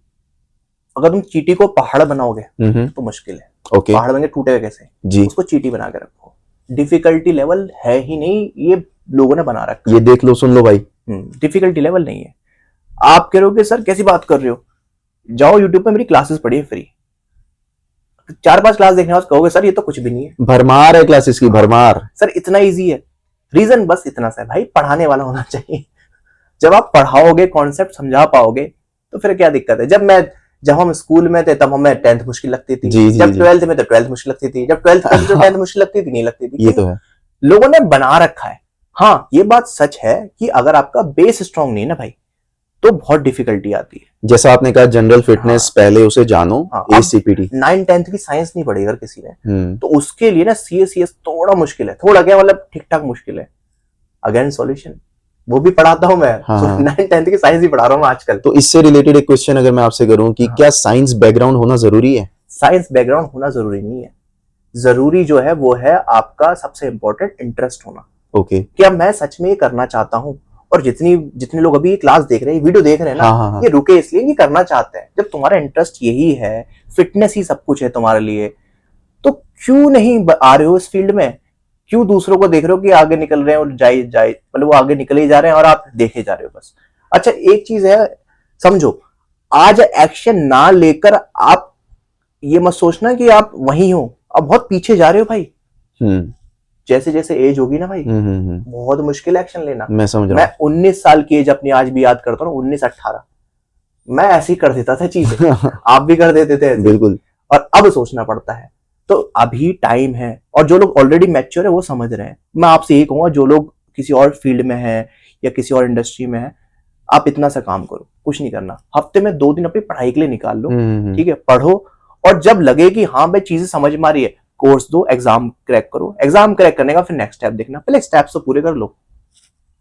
S1: अगर तुम चीटी को पहाड़ बनाओगे तो मुश्किल है।
S2: ओके।
S1: पहाड़ बन के टूटेगा कैसे जी? उसको चीटी बना के रखो, डिफिकल्टी लेवल है ही नहीं, ये लोगों ने बना रखा।
S2: ये देख लो, सुन लो भाई,
S1: डिफिकल्टी लेवल नहीं है। आप कह रहे हो कि सर कैसी बात कर रहे हो, जाओ यूट्यूब पे मेरी क्लासेस पढ़िए फ्री, 4-5 क्लास देखने बाद कहोगे सर ये तो कुछ भी नहीं है,
S2: भरमार है क्लासेस की, भरमार।
S1: सर इतना इजी है। रीजन बस इतना सा है भाई, पढ़ाने वाला होना चाहिए। जब आप पढ़ाओगे, कॉन्सेप्ट समझा पाओगे, तो फिर क्या दिक्कत है? जब हम स्कूल में थे तब हमें 10th मुश्किल लगती थी, जब 12th में तो 12th मुश्किल लगती थी, जब 12th में तो 10th मुश्किल लगती थी, नहीं लगती थी।
S2: ये तो है,
S1: लोगों ने बना रखा है। हाँ, ये बात सच है कि अगर आपका बेस स्ट्रांग नहीं है ना भाई, तो बहुत डिफिकल्टी आती है।
S2: जैसा आपने कहा जनरल फिटनेस, पहले उसे जानो, एसीपीटी
S1: 9th-10th की साइंस नहीं पढ़ी अगर किसी ने, तो उसके लिए ना सीएस थोड़ा मुश्किल है, थोड़ा क्या मतलब ठीक ठाक मुश्किल है। अगेन सॉल्यूशन वो भी पढ़ाता हूं मैं, 9th-10th की साइंस ही पढ़ा रहा हूं आजकल।
S2: तो इससे रिलेटेड एक क्वेश्चन अगर मैं आपसे करूं कि क्या साइंस बैकग्राउंड होना जरूरी है?
S1: साइंस बैकग्राउंड होना जरूरी नहीं है। जरूरी जो है वो है आपका सबसे इंपॉर्टेंट इंटरेस्ट होना।
S2: ओके।
S1: क्या मैं सच में ये करना चाहता हूं? और जितने लोग अभी ये क्लास देख रहे हैं, वीडियो देख रहे हैं ना, ये रुके इसलिए ये करना चाहते हैं। जब तुम्हारा इंटरेस्ट यही है, फिटनेस ही सब कुछ है तुम्हारे लिए, तो क्यों नहीं आ रहे हो इस फील्ड में? क्यों दूसरों को देख रहे हो कि आगे निकल रहे हैं और जाए मतलब वो आगे निकले ही जा रहे हैं और आप देखे जा रहे हो बस। अच्छा, एक चीज है समझो, आज एक्शन ना लेकर आप ये मत सोचना कि आप वहीं हो, आप बहुत पीछे जा रहे हो भाई। जैसे जैसे एज होगी ना भाई, बहुत मुश्किल एक्शन लेना।
S2: मैं समझ रहा हूं।
S1: मैं 19 साल की एज अपनी आज भी याद करता हूँ, 19-18 मैं ऐसे ही कर देता था चीजें। आप भी कर देते थे
S2: बिल्कुल।
S1: और अब सोचना पड़ता है। तो अभी टाइम है, और जो लोग ऑलरेडी मैच्योर है वो समझ रहे हैं। मैं आपसे यही कहूंगा, जो लोग किसी और फील्ड में है या किसी और इंडस्ट्री में है, आप इतना सा काम करो, कुछ नहीं करना। हफ्ते में 2 दिन अपनी पढ़ाई के लिए निकाल लो, ठीक है, पढ़ो, और जब लगे कि हाँ भाई चीजें समझ में आ रही है, कोर्स दो, एग्जाम क्रैक करो। एग्जाम क्रैक करने का फिर नेक्स्ट स्टेप देखना, पहले स्टेप्स तो पूरे कर लो।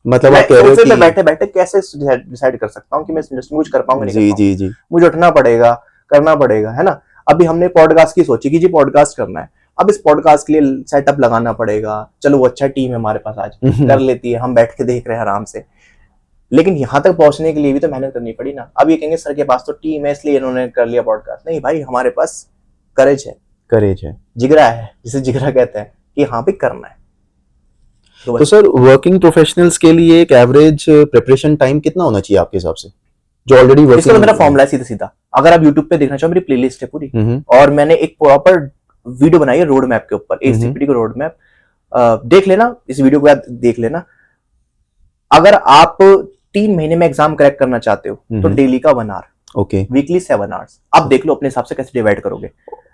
S2: मतलब आप कह रहे हो कि
S1: बैठे बैठे कैसे डिसाइड कर सकता हूँ कि मैं इस इंडस्ट्री में कुछ कर पाऊंगा, नहीं
S2: जी जी,
S1: मुझे उठना पड़ेगा, करना पड़ेगा, है ना। अभी हमने पॉडकास्ट की सोची कि जी पॉडकास्ट करना है, अब इस पॉडकास्ट के लिए सेटअप लगाना पड़ेगा। चलो वो अच्छा टीम है हमारे पास, आज कर लेती है, हम बैठ के देख रहे हैं आराम से। लेकिन यहाँ तक पहुंचने के लिए भी तो मेहनत करनी पड़ी ना। अब ये कहेंगे सर के पास तो टीम है इसलिए इन्होंने कर लिया पॉडकास्ट। नहीं भाई, हमारे पास करेज है, जिगरा है, जिसे जिगरा कहते हैं कि हाँ भी करना है।
S2: तो सर वर्किंग प्रोफेशनल्स के लिए एक एवरेज प्रिपरेशन टाइम कितना होना चाहिए आपके हिसाब से, जो ऑलरेडी वर्किंग?
S1: इसका तो मेरा फॉर्मूला है सीधा। अगर आप यूट्यूब पे देखना चाहो, मेरी प्लेलिस्ट है पूरी, और मैंने एक प्रॉपर वीडियो बनाई है रोड मैप के ऊपर, एसीपीटी का रोड मैप। देख लेना, इस वीडियो के बाद देख लेना। अगर आप 3 महीने में एग्जाम क्रैक करना चाहते हो तो डेली का 1 आवर,
S2: ओके,
S1: वीकली 7 आवर्स। आप देख लो अपने हिसाब से कैसे डिवाइड करोगे।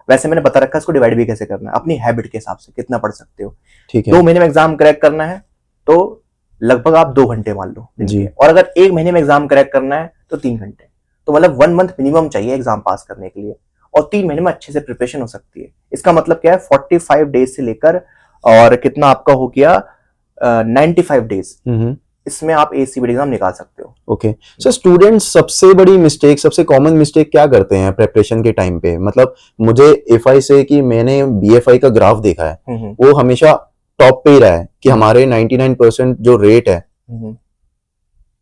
S1: वैसे मैंने बता रखा है इसको डिवाइड भी कैसे करना है, अपनी हैबिट के हिसाब से कितना पढ़ सकते हो।
S2: ठीक है।
S1: 2 महीने में एग्जाम क्रैक करना है तो लगभग आप 2 घंटे मान लो जी। और अगर 1 महीने में एग्जाम क्रैक करना है तो 3 घंटे। तो मतलब 1 मंथ मिनिमम चाहिए एग्जाम पास करने के लिए, और 3 महीने में अच्छे से प्रिपरेशन हो सकती है। इसका मतलब क्या है, 45 डेज से लेकर और कितना आपका हो गया 95 डेज, इसमें आप ACBD एग्जाम निकाल सकते हो।
S2: ओके सर, स्टूडेंट्स सबसे बड़ी मिस्टेक, सबसे कॉमन मिस्टेक क्या करते हैं प्रेपरेशन के टाइम पे? मतलब मुझे FI से कि मैंने BFI का ग्राफ देखा है, वो हमेशा टॉप पे ही रहा है कि हमारे 99% जो रेट है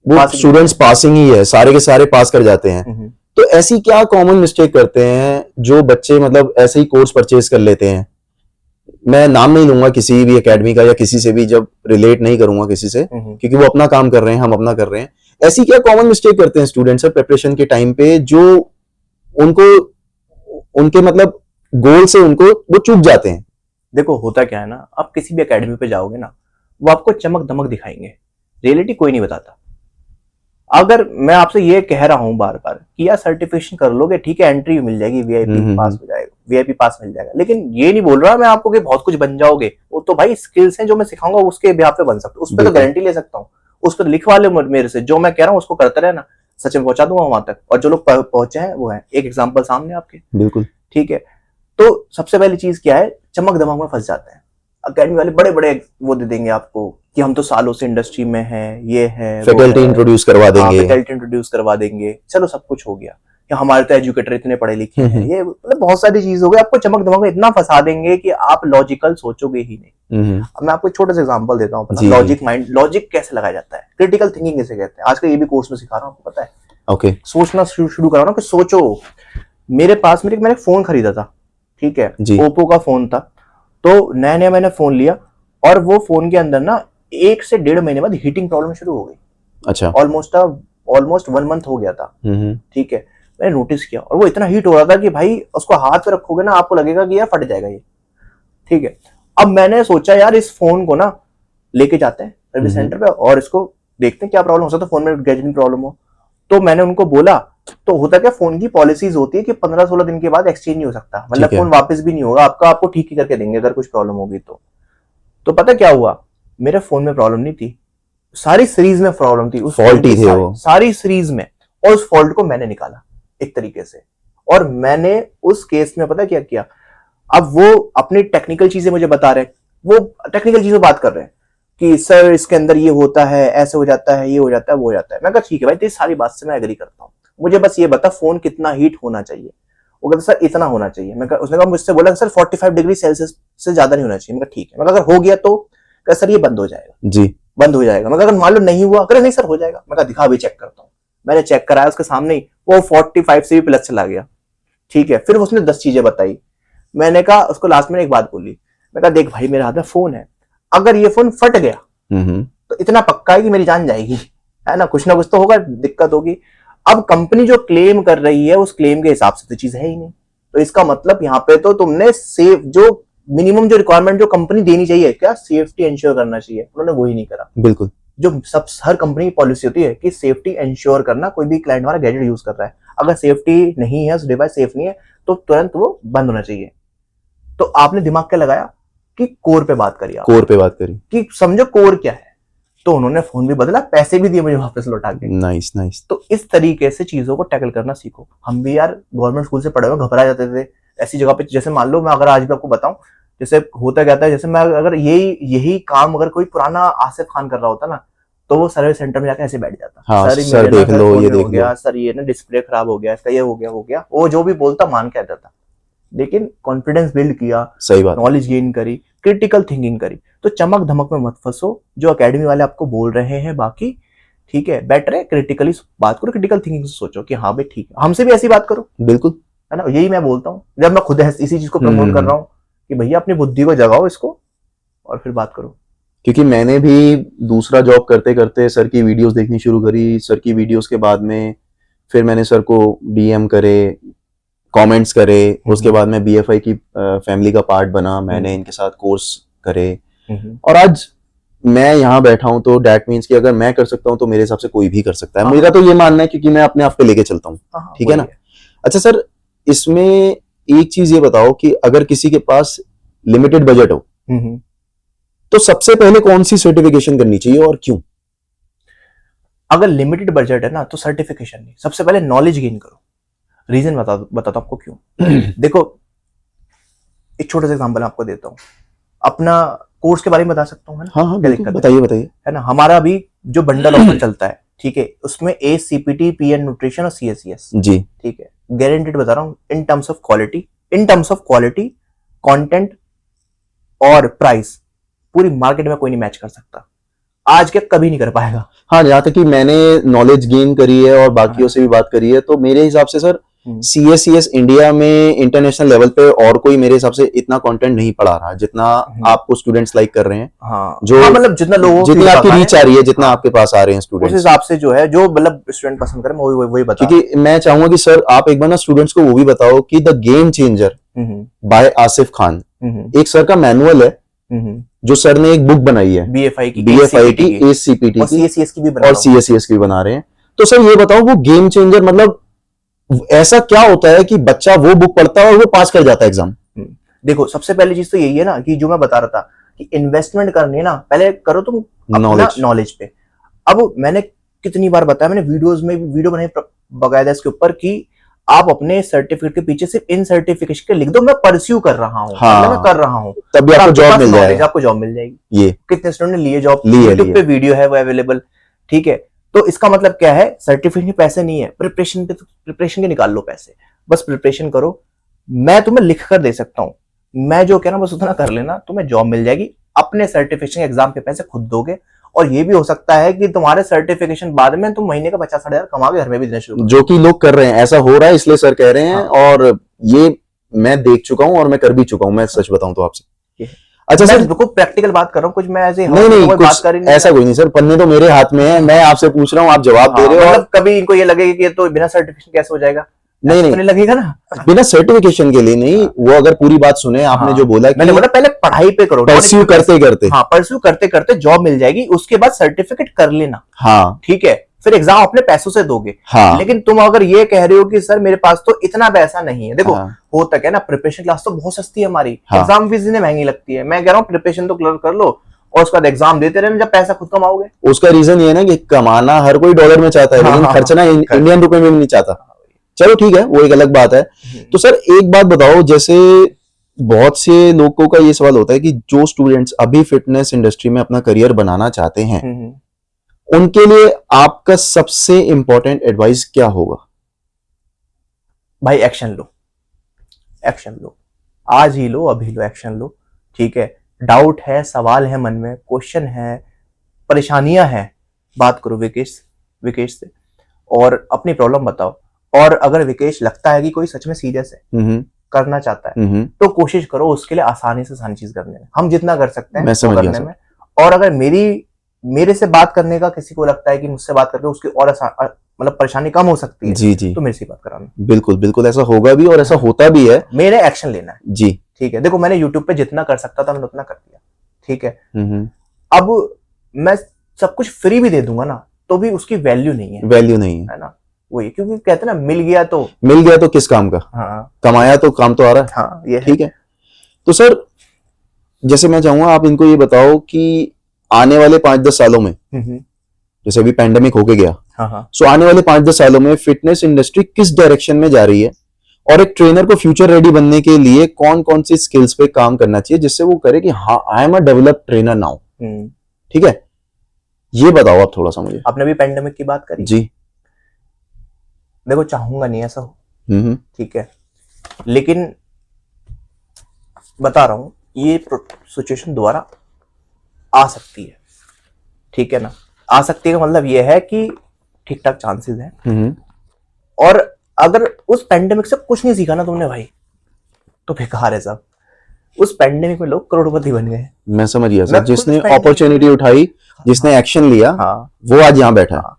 S2: वो स्टूडेंट्स पासिंग ही है, सारे के सारे पास कर जाते हैं। तो ऐसी क्या कॉमन मिस्टेक करते हैं जो बच्चे मतलब ऐसे ही कोर्स परचेज कर लेते हैं? मैं नाम नहीं लूंगा किसी भी एकेडमी का या किसी से भी, जब रिलेट नहीं करूंगा किसी से, क्योंकि वो अपना काम कर रहे हैं, हम अपना कर रहे हैं। ऐसी क्या कॉमन मिस्टेक करते हैं स्टूडेंट्स प्रिपरेशन के टाइम पे जो उनको उनके मतलब गोल से उनको वो चूक जाते हैं?
S1: देखो होता क्या है ना, आप किसी भी एकेडमी पे जाओगे ना, वो आपको चमक दमक दिखाएंगे, रियलिटी कोई नहीं बताता। अगर मैं आपसे ये कह रहा हूं बार बार कि यार सर्टिफिकेशन कर लोगे ठीक है, एंट्री मिल जाएगी, VIP पास हो जाएगा, VIP पास मिल जाएगा, लेकिन ये नहीं बोल रहा मैं आपको कि बहुत कुछ बन जाओगे। वो तो भाई स्किल्स हैं जो मैं सिखाऊंगा, उसके बिहाफ पे बन सकते हो, उस पर तो गारंटी ले सकता हूँ, उस पर लिखवा लो मेरे से, जो मैं कह रहा हूँ उसको करते रहना, सच में पहुंचा दूंगा वहां तक। और जो लोग पहुंचे हैं वो है, एक एग्जाम्पल सामने आपके,
S2: बिल्कुल
S1: ठीक है। तो सबसे पहली चीज क्या है, चमक दमक में फंस जाते हैं। अकेडमी वाले बड़े बड़े वो दे देंगे आपको कि हम तो सालों से इंडस्ट्री में हैं, ये है,
S2: फैकल्टी इंट्रोड्यूस करवा देंगे,
S1: फैकल्टी इंट्रोड्यूस करवा देंगे, चलो सब कुछ हो गया, या हमारे तो एजुकेटर इतने पढ़े लिखे हैं, ये मतलब बहुत सारी चीज हो गई। आपको चमक दमक में इतना फंसा देंगे कि आप लॉजिकल सोचोगे ही नहीं। अब मैं आपको एक छोटा सा एग्जांपल देता हूँ, लॉजिक माइंड, लॉजिक कैसे लगाया जाता है, क्रिटिकल थिंकिंग कैसे कहते हैं, आजकल ये भी कोर्स में सिखा रहा हूँ, आपको पता है।
S2: ओके
S1: सोचना शुरू करो ना, कि सोचो। मेरे पास मैंने फोन खरीदा था, ठीक है, ओप्पो का फोन था। तो नया नया मैंने फोन लिया, और वो फोन के अंदर ना 1 से 1.5 महीने बाद हीटिंग प्रॉब्लम शुरू हो गई।
S2: अच्छा,
S1: ऑलमोस्ट 1 मंथ हो गया था, ठीक है। मैंने नोटिस किया, और वो इतना हीट हो रहा था कि भाई उसको हाथ पे रखोगे ना, आपको लगेगा कि यार फट जाएगा ये, ठीक है। अब मैंने सोचा यार इस फोन को ना लेके जाते हैं सर्विस सेंटर पे, और इसको देखते हैं क्या प्रॉब्लम हो सकता है, फोन में गैजेटिंग प्रॉब्लम हो। तो मैंने उनको बोला, तो होता क्या, फोन की पॉलिसीज होती है कि 15-16 दिन के बाद एक्सचेंज नहीं हो सकता, मतलब फोन वापस भी नहीं होगा आपका, आपको ठीक ही करके देंगे अगर कुछ प्रॉब्लम होगी तो पता क्या हुआ, मेरे फोन में प्रॉब्लम नहीं थी, सारी सीरीज में प्रॉब्लम थी, उस
S2: फॉल्टी थे वो
S1: सारी सीरीज में। और उस फॉल्ट को मैंने निकाला एक तरीके से, और मैंने उस केस में पता क्या किया, अब वो अपनी टेक्निकल चीजें मुझे बता रहे, वो टेक्निकल चीजों बात कर रहे हैं कि सर इसके अंदर ये होता है, ऐसे हो जाता है, ये हो जाता है, वो हो जाता है। मैं कहा ठीक है भाई, तेरी सारी बात से मैं एग्री करता हूँ, मुझे बस ये बता फोन कितना हीट होना चाहिए। वो कहता सर इतना होना चाहिए। उसने कहा, मुझसे बोला सर 45 डिग्री सेल्सियस से ज्यादा नहीं होना चाहिए। मैं कहा ठीक है। मैं अगर हो गया तो कहा सर ये बंद हो जाएगा
S2: जी,
S1: बंद हो जाएगा। मैं अगर मान लो नहीं हुआ, अगर नहीं सर हो जाएगा। मैं कहा दिखा, अभी चेक करता हूँ। मैंने चेक कराया उसके सामने ही, वो 45 से भी प्लस चला गया, ठीक है। फिर उसने 10 चीजें बताई। मैंने कहा, उसको लास्ट में एक बात बोली, मैं कहा देख भाई मेरे हाथ में फोन है, अगर ये फोन फट गया तो इतना पक्का है कि मेरी जान जाएगी, है ना, कुछ ना कुछ तो होगा, दिक्कत होगी। अब कंपनी जो क्लेम कर रही है उस क्लेम के हिसाब से तो चीज है ही नहीं, तो इसका मतलब यहाँ पे तो तुमने सेफ जो मिनिमम जो रिक्वायरमेंट जो कंपनी देनी चाहिए, क्या सेफ्टी इंश्योर करना चाहिए, उन्होंने वो ही नहीं करा।
S2: बिल्कुल,
S1: जो सब हर कंपनी की पॉलिसी होती है कि सेफ्टी इंश्योर करना, कोई भी क्लाइंट हमारा गैजेट यूज कर रहा है, अगर सेफ्टी नहीं है, उस डिवाइस सेफ नहीं है, तो तुरंत वो बंद होना चाहिए। तो आपने दिमाग क्या लगाया कि कोर पे बात करी,
S2: कोर पे बात करी
S1: कि समझो कोर क्या है। तो उन्होंने फोन भी बदला, पैसे भी दिए मुझे वापस लौटा के।
S2: Nice nice.
S1: तो इस तरीके से चीजों को टैकल करना सीखो। हम भी यार गवर्नमेंट स्कूल से पढ़े हुए, घबरा जाते थे ऐसी जगह पे। जैसे मान लो मैं अगर आज भी आपको बताऊं, जैसे होता क्या था, जैसे मैं अगर यही काम अगर कोई पुराना आसिफ खान कर रहा होता ना, तो वो सर्विस सेंटर में जाकर ऐसे बैठ जाता,
S2: हाँ,
S1: सर देख लो, ये देख लो, सर ये ना डिस्प्ले खराब हो गया, इसका ये हो गया, वो जो भी बोलता मान के आता था। लेकिन कॉन्फिडेंस बिल्ड किया,
S2: सही बात,
S1: नॉलेज गेन करी, क्रिटिकल थिंकिंग करी। तो चमक धमक में मत फंसो, जो एकेडमी वाले आपको बोल रहे हैं बाकी, ठीक है, बेटर है क्रिटिकली बात करो, क्रिटिकल थिंकिंग से सोचो कि हाँ भाई ठीक है, हमसे भी ऐसी बात करो।
S2: बिल्कुल,
S1: है ना, यही मैं बोलता हूँ जब मैं खुद इसी चीज को प्रमोट कर रहा हूँ कि भैया अपनी बुद्धि को जगाओ इसको, और फिर बात करो।
S2: क्योंकि मैंने भी दूसरा जॉब करते करते सर की वीडियोस देखनी शुरू करी। सर की वीडियोस के बाद में फिर मैंने सर को DM करे, कमेंट्स करे, उसके बाद में BFI की फैमिली का पार्ट बना, मैंने इनके साथ कोर्स करे, और आज मैं यहाँ बैठा हूँ। तो डैट मीन्स कि अगर मैं कर सकता हूँ तो मेरे हिसाब से कोई भी कर सकता है। मेरा तो ये मानना है, क्योंकि मैं अपने आप पे लेके चलता हूँ, ठीक है ना। अच्छा सर, इसमें एक चीज ये बताओ कि अगर किसी के पास लिमिटेड बजट हो तो सबसे पहले कौन सी सर्टिफिकेशन करनी चाहिए और क्यों?
S1: अगर लिमिटेड बजट है ना, तो सर्टिफिकेशन नहीं, सबसे पहले नॉलेज गेन करो। रीजन बताता हूं आपको क्यों। देखो, एक छोटा सा एग्जांपल आपको देता हूं। अपना कोर्स के बारे में बता सकता हूँ, है ना?
S2: हाँ हाँ
S1: क्या
S2: बिल्कुल,
S1: दिक्कत
S2: बताइए बताइए।
S1: है ना? हमारा अभी जो बंडल ऑफर चलता है, ठीक है, उसमें ACPT, PN न्यूट्रिशन और CSES,
S2: जी
S1: ठीक है, गारंटेड बता रहा हूँ, in terms of quality, content और प्राइस पूरी मार्केट में कोई नहीं मैच कर सकता, आज के कभी नहीं कर पाएगा।
S2: हाँ, जहाँ तक कि मैंने नॉलेज गेन करी है और बाकियों से भी बात करी है, तो मेरे हिसाब से सर CSES इंडिया में इंटरनेशनल लेवल पे और कोई मेरे हिसाब से इतना कंटेंट नहीं पढ़ा रहा जितना आपको स्टूडेंट्स लाइक कर रहे हैं।
S1: हाँ,
S2: जो
S1: हाँ, मतलब जितना लोगों
S2: जितनी आपकी रीच आ रही है, जितना
S1: हाँ,
S2: आपके पास आ रहे हैं
S1: उस
S2: स्टूडेंट्स,
S1: हिसाब से जो है, जो मतलब स्टूडेंट पसंद करें, मैं वही बता।
S2: क्योंकि मैं चाहूंगा कि सर आप एक बार ना स्टूडेंट्स को वो भी बताओ कि the game changer by Asif Khan, एक सर का मैनुअल है जो सर ने एक बुक बनाई है
S1: BFI की,
S2: ACPT
S1: और
S2: की,
S1: CSES की भी
S2: और CSES की बना रहे हैं। तो सर ये बताओ वो गेम चेंजर मतलब ऐसा क्या होता है कि बच्चा वो बुक पढ़ता है और वो पास कर जाता है एग्जाम?
S1: देखो, सबसे पहली चीज तो यही है ना कि जो मैं बता रहा था कि इन्वेस्टमेंट करनी है ना, पहले करो तुम अपना नॉलेज पे। अब मैंने कितनी बार बताया, मैंने वीडियोस में भी वीडियो बनाई बकायदा इसके ऊपर कि आप अपने सर्टिफिकेट के पीछे सिर्फ इन सर्टिफिकेशन के लिख दो, मैं परस्यू कर रहा हूँ,
S2: हाँ,
S1: मैं कर रहा हूँ,
S2: तभी आपको जॉब मिल जाएगा,
S1: आपको जॉब मिल जाएगी।
S2: ये
S1: कितने स्टूडेंट ने लिए जॉब,
S2: YouTube
S1: पे वीडियो है वो अवेलेबल, ठीक है। तो इसका मतलब क्या है, सर्टिफिकेशन के पैसे नहीं है, प्रिपरेशन के निकाल लो पैसे, बस प्रिपरेशन करो, मैं तुम्हें लिख कर दे सकता हूँ, मैं जो कह रहा हूँ बस उतना कर लेना, तुम्हें जॉब मिल जाएगी। अपने सर्टिफिकेशन एग्जाम के पैसे खुद दोगे, और ये भी हो सकता है कि तुम्हारे सर्टिफिकेशन बाद में तुम महीने का 50-60 हजार कमा के घर में भी देना शुरू,
S2: जो कि लोग कर रहे हैं, ऐसा हो रहा है, इसलिए सर कह रहे हैं। हाँ। और ये मैं देख चुका हूं और मैं कर भी चुका हूं, मैं सच बताऊं तो आपसे। अच्छा सर,
S1: बिल्कुल प्रैक्टिकल बात कर रहा हूँ, कुछ मैं ऐसे
S2: नहीं कुछ बात कर ऐसा कोई नहीं सर, पन्ने तो मेरे हाथ में है, मैं आपसे पूछ रहा हूँ, आप जवाब दे रहे हो।
S1: मतलब कभी इनको ये लगेगा कि ये तो बिना सर्टिफिकेशन कैसे हो जाएगा, नहीं लगेगा ना,
S2: बिना सर्टिफिकेशन के लिए नहीं। वो अगर पूरी बात सुने, आपने जो बोला कि
S1: मैंने बोला पहले पढ़ाई पे करो,
S2: परस्यू करते करते,
S1: हाँ, परस्यू करते करते जॉब मिल जाएगी, उसके बाद सर्टिफिकेट कर लेना,
S2: हाँ
S1: ठीक है, फिर एग्जाम अपने पैसों से दोगे।
S2: हाँ।
S1: लेकिन तुम अगर ये कह रहे हो कि सर मेरे पास तो इतना पैसा नहीं है, देखो होता क्या ना, प्रिपरेशन क्लास तो बहुत सस्ती है हमारी, एग्जाम फीस इतनी महंगी लगती है, मैं कह रहा हूँ प्रिपरेशन तो क्लियर कर लो और उसका एग्जाम देते रहना, जब पैसा खुद कमाओगे।
S2: उसका रीजन ये है ना कि कमाना हर कोई डॉलर में चाहता है, लेकिन खर्चना इंडियन रुपए में भी नहीं चाहता। चलो ठीक है, वो एक अलग बात है। तो सर एक बात बताओ, जैसे बहुत से लोगों का ये सवाल होता है कि जो स्टूडेंट्स अभी फिटनेस इंडस्ट्री में अपना करियर बनाना चाहते हैं, उनके लिए आपका सबसे इंपॉर्टेंट एडवाइस क्या होगा?
S1: भाई एक्शन लो, एक्शन लो, आज ही लो, अभी लो, एक्शन लो, ठीक है। डाउट है, सवाल है मन में, क्वेश्चन है, परेशानियां हैं, बात करो विकेश से और अपनी प्रॉब्लम बताओ। और अगर विकेश लगता है कि कोई सच में सीरियस है, करना चाहता है, तो कोशिश करो उसके लिए आसानी से आसानी चीज करने में, हम जितना कर सकते हैं वो करने में। और अगर मेरे से बात करने का किसी को लगता है कि मुझसे बात करके उसकी और मतलब परेशानी कम हो सकती है, जी, तो मेरे से बात कराना। बिल्कुल
S2: बिल्कुल ऐसा होगा भी और ऐसा होता भी है,
S1: मेरे एक्शन लेना है,
S2: जी
S1: ठीक है। देखो मैंने यूट्यूब पे जितना कर सकता था मैंने उतना कर दिया, ठीक है। अब मैं सब कुछ फ्री भी दे दूंगा ना, तो भी उसकी वैल्यू नहीं है ना, वही, क्योंकि कहते ना मिल गया तो
S2: किस काम का,
S1: हाँ,
S2: कमाया तो काम तो आ रहा है,
S1: हाँ, ये
S2: ठीक है। तो सर जैसे मैं चाहूंगा आप इनको ये बताओ कि आने वाले 5-10 सालों में, जैसे अभी पैंडेमिक होके गया, सो आने वाले 5-10 सालों में फिटनेस इंडस्ट्री किस डायरेक्शन में जा रही है, और एक ट्रेनर को फ्यूचर रेडी बनने के लिए कौन कौन सी स्किल्स पे काम करना चाहिए जिससे वो करे कि हाँ I am a developed trainer now, ठीक है। ये बताओ आप थोड़ा सा मुझे।
S1: आपने भी पैंडेमिक की बात करी,
S2: जी
S1: देखो चाहूंगा नहीं ऐसा हो, ठीक है, लेकिन बता रहा हूं ये सिचुएशन दोबारा आ सकती है, ठीक है ना। आ सकती है का मतलब ये है कि ठीक ठाक चांसेस है, और अगर उस पैंडेमिक से कुछ नहीं सीखा ना तुमने भाई, तो बेकार है सब। उस पैंडेमिक में लोग करोड़पति बन गए, मैं समझ गया सर, जिसने अपॉर्चुनिटी उठाई, जिसने एक्शन लिया, वो आज यहाँ बैठा है।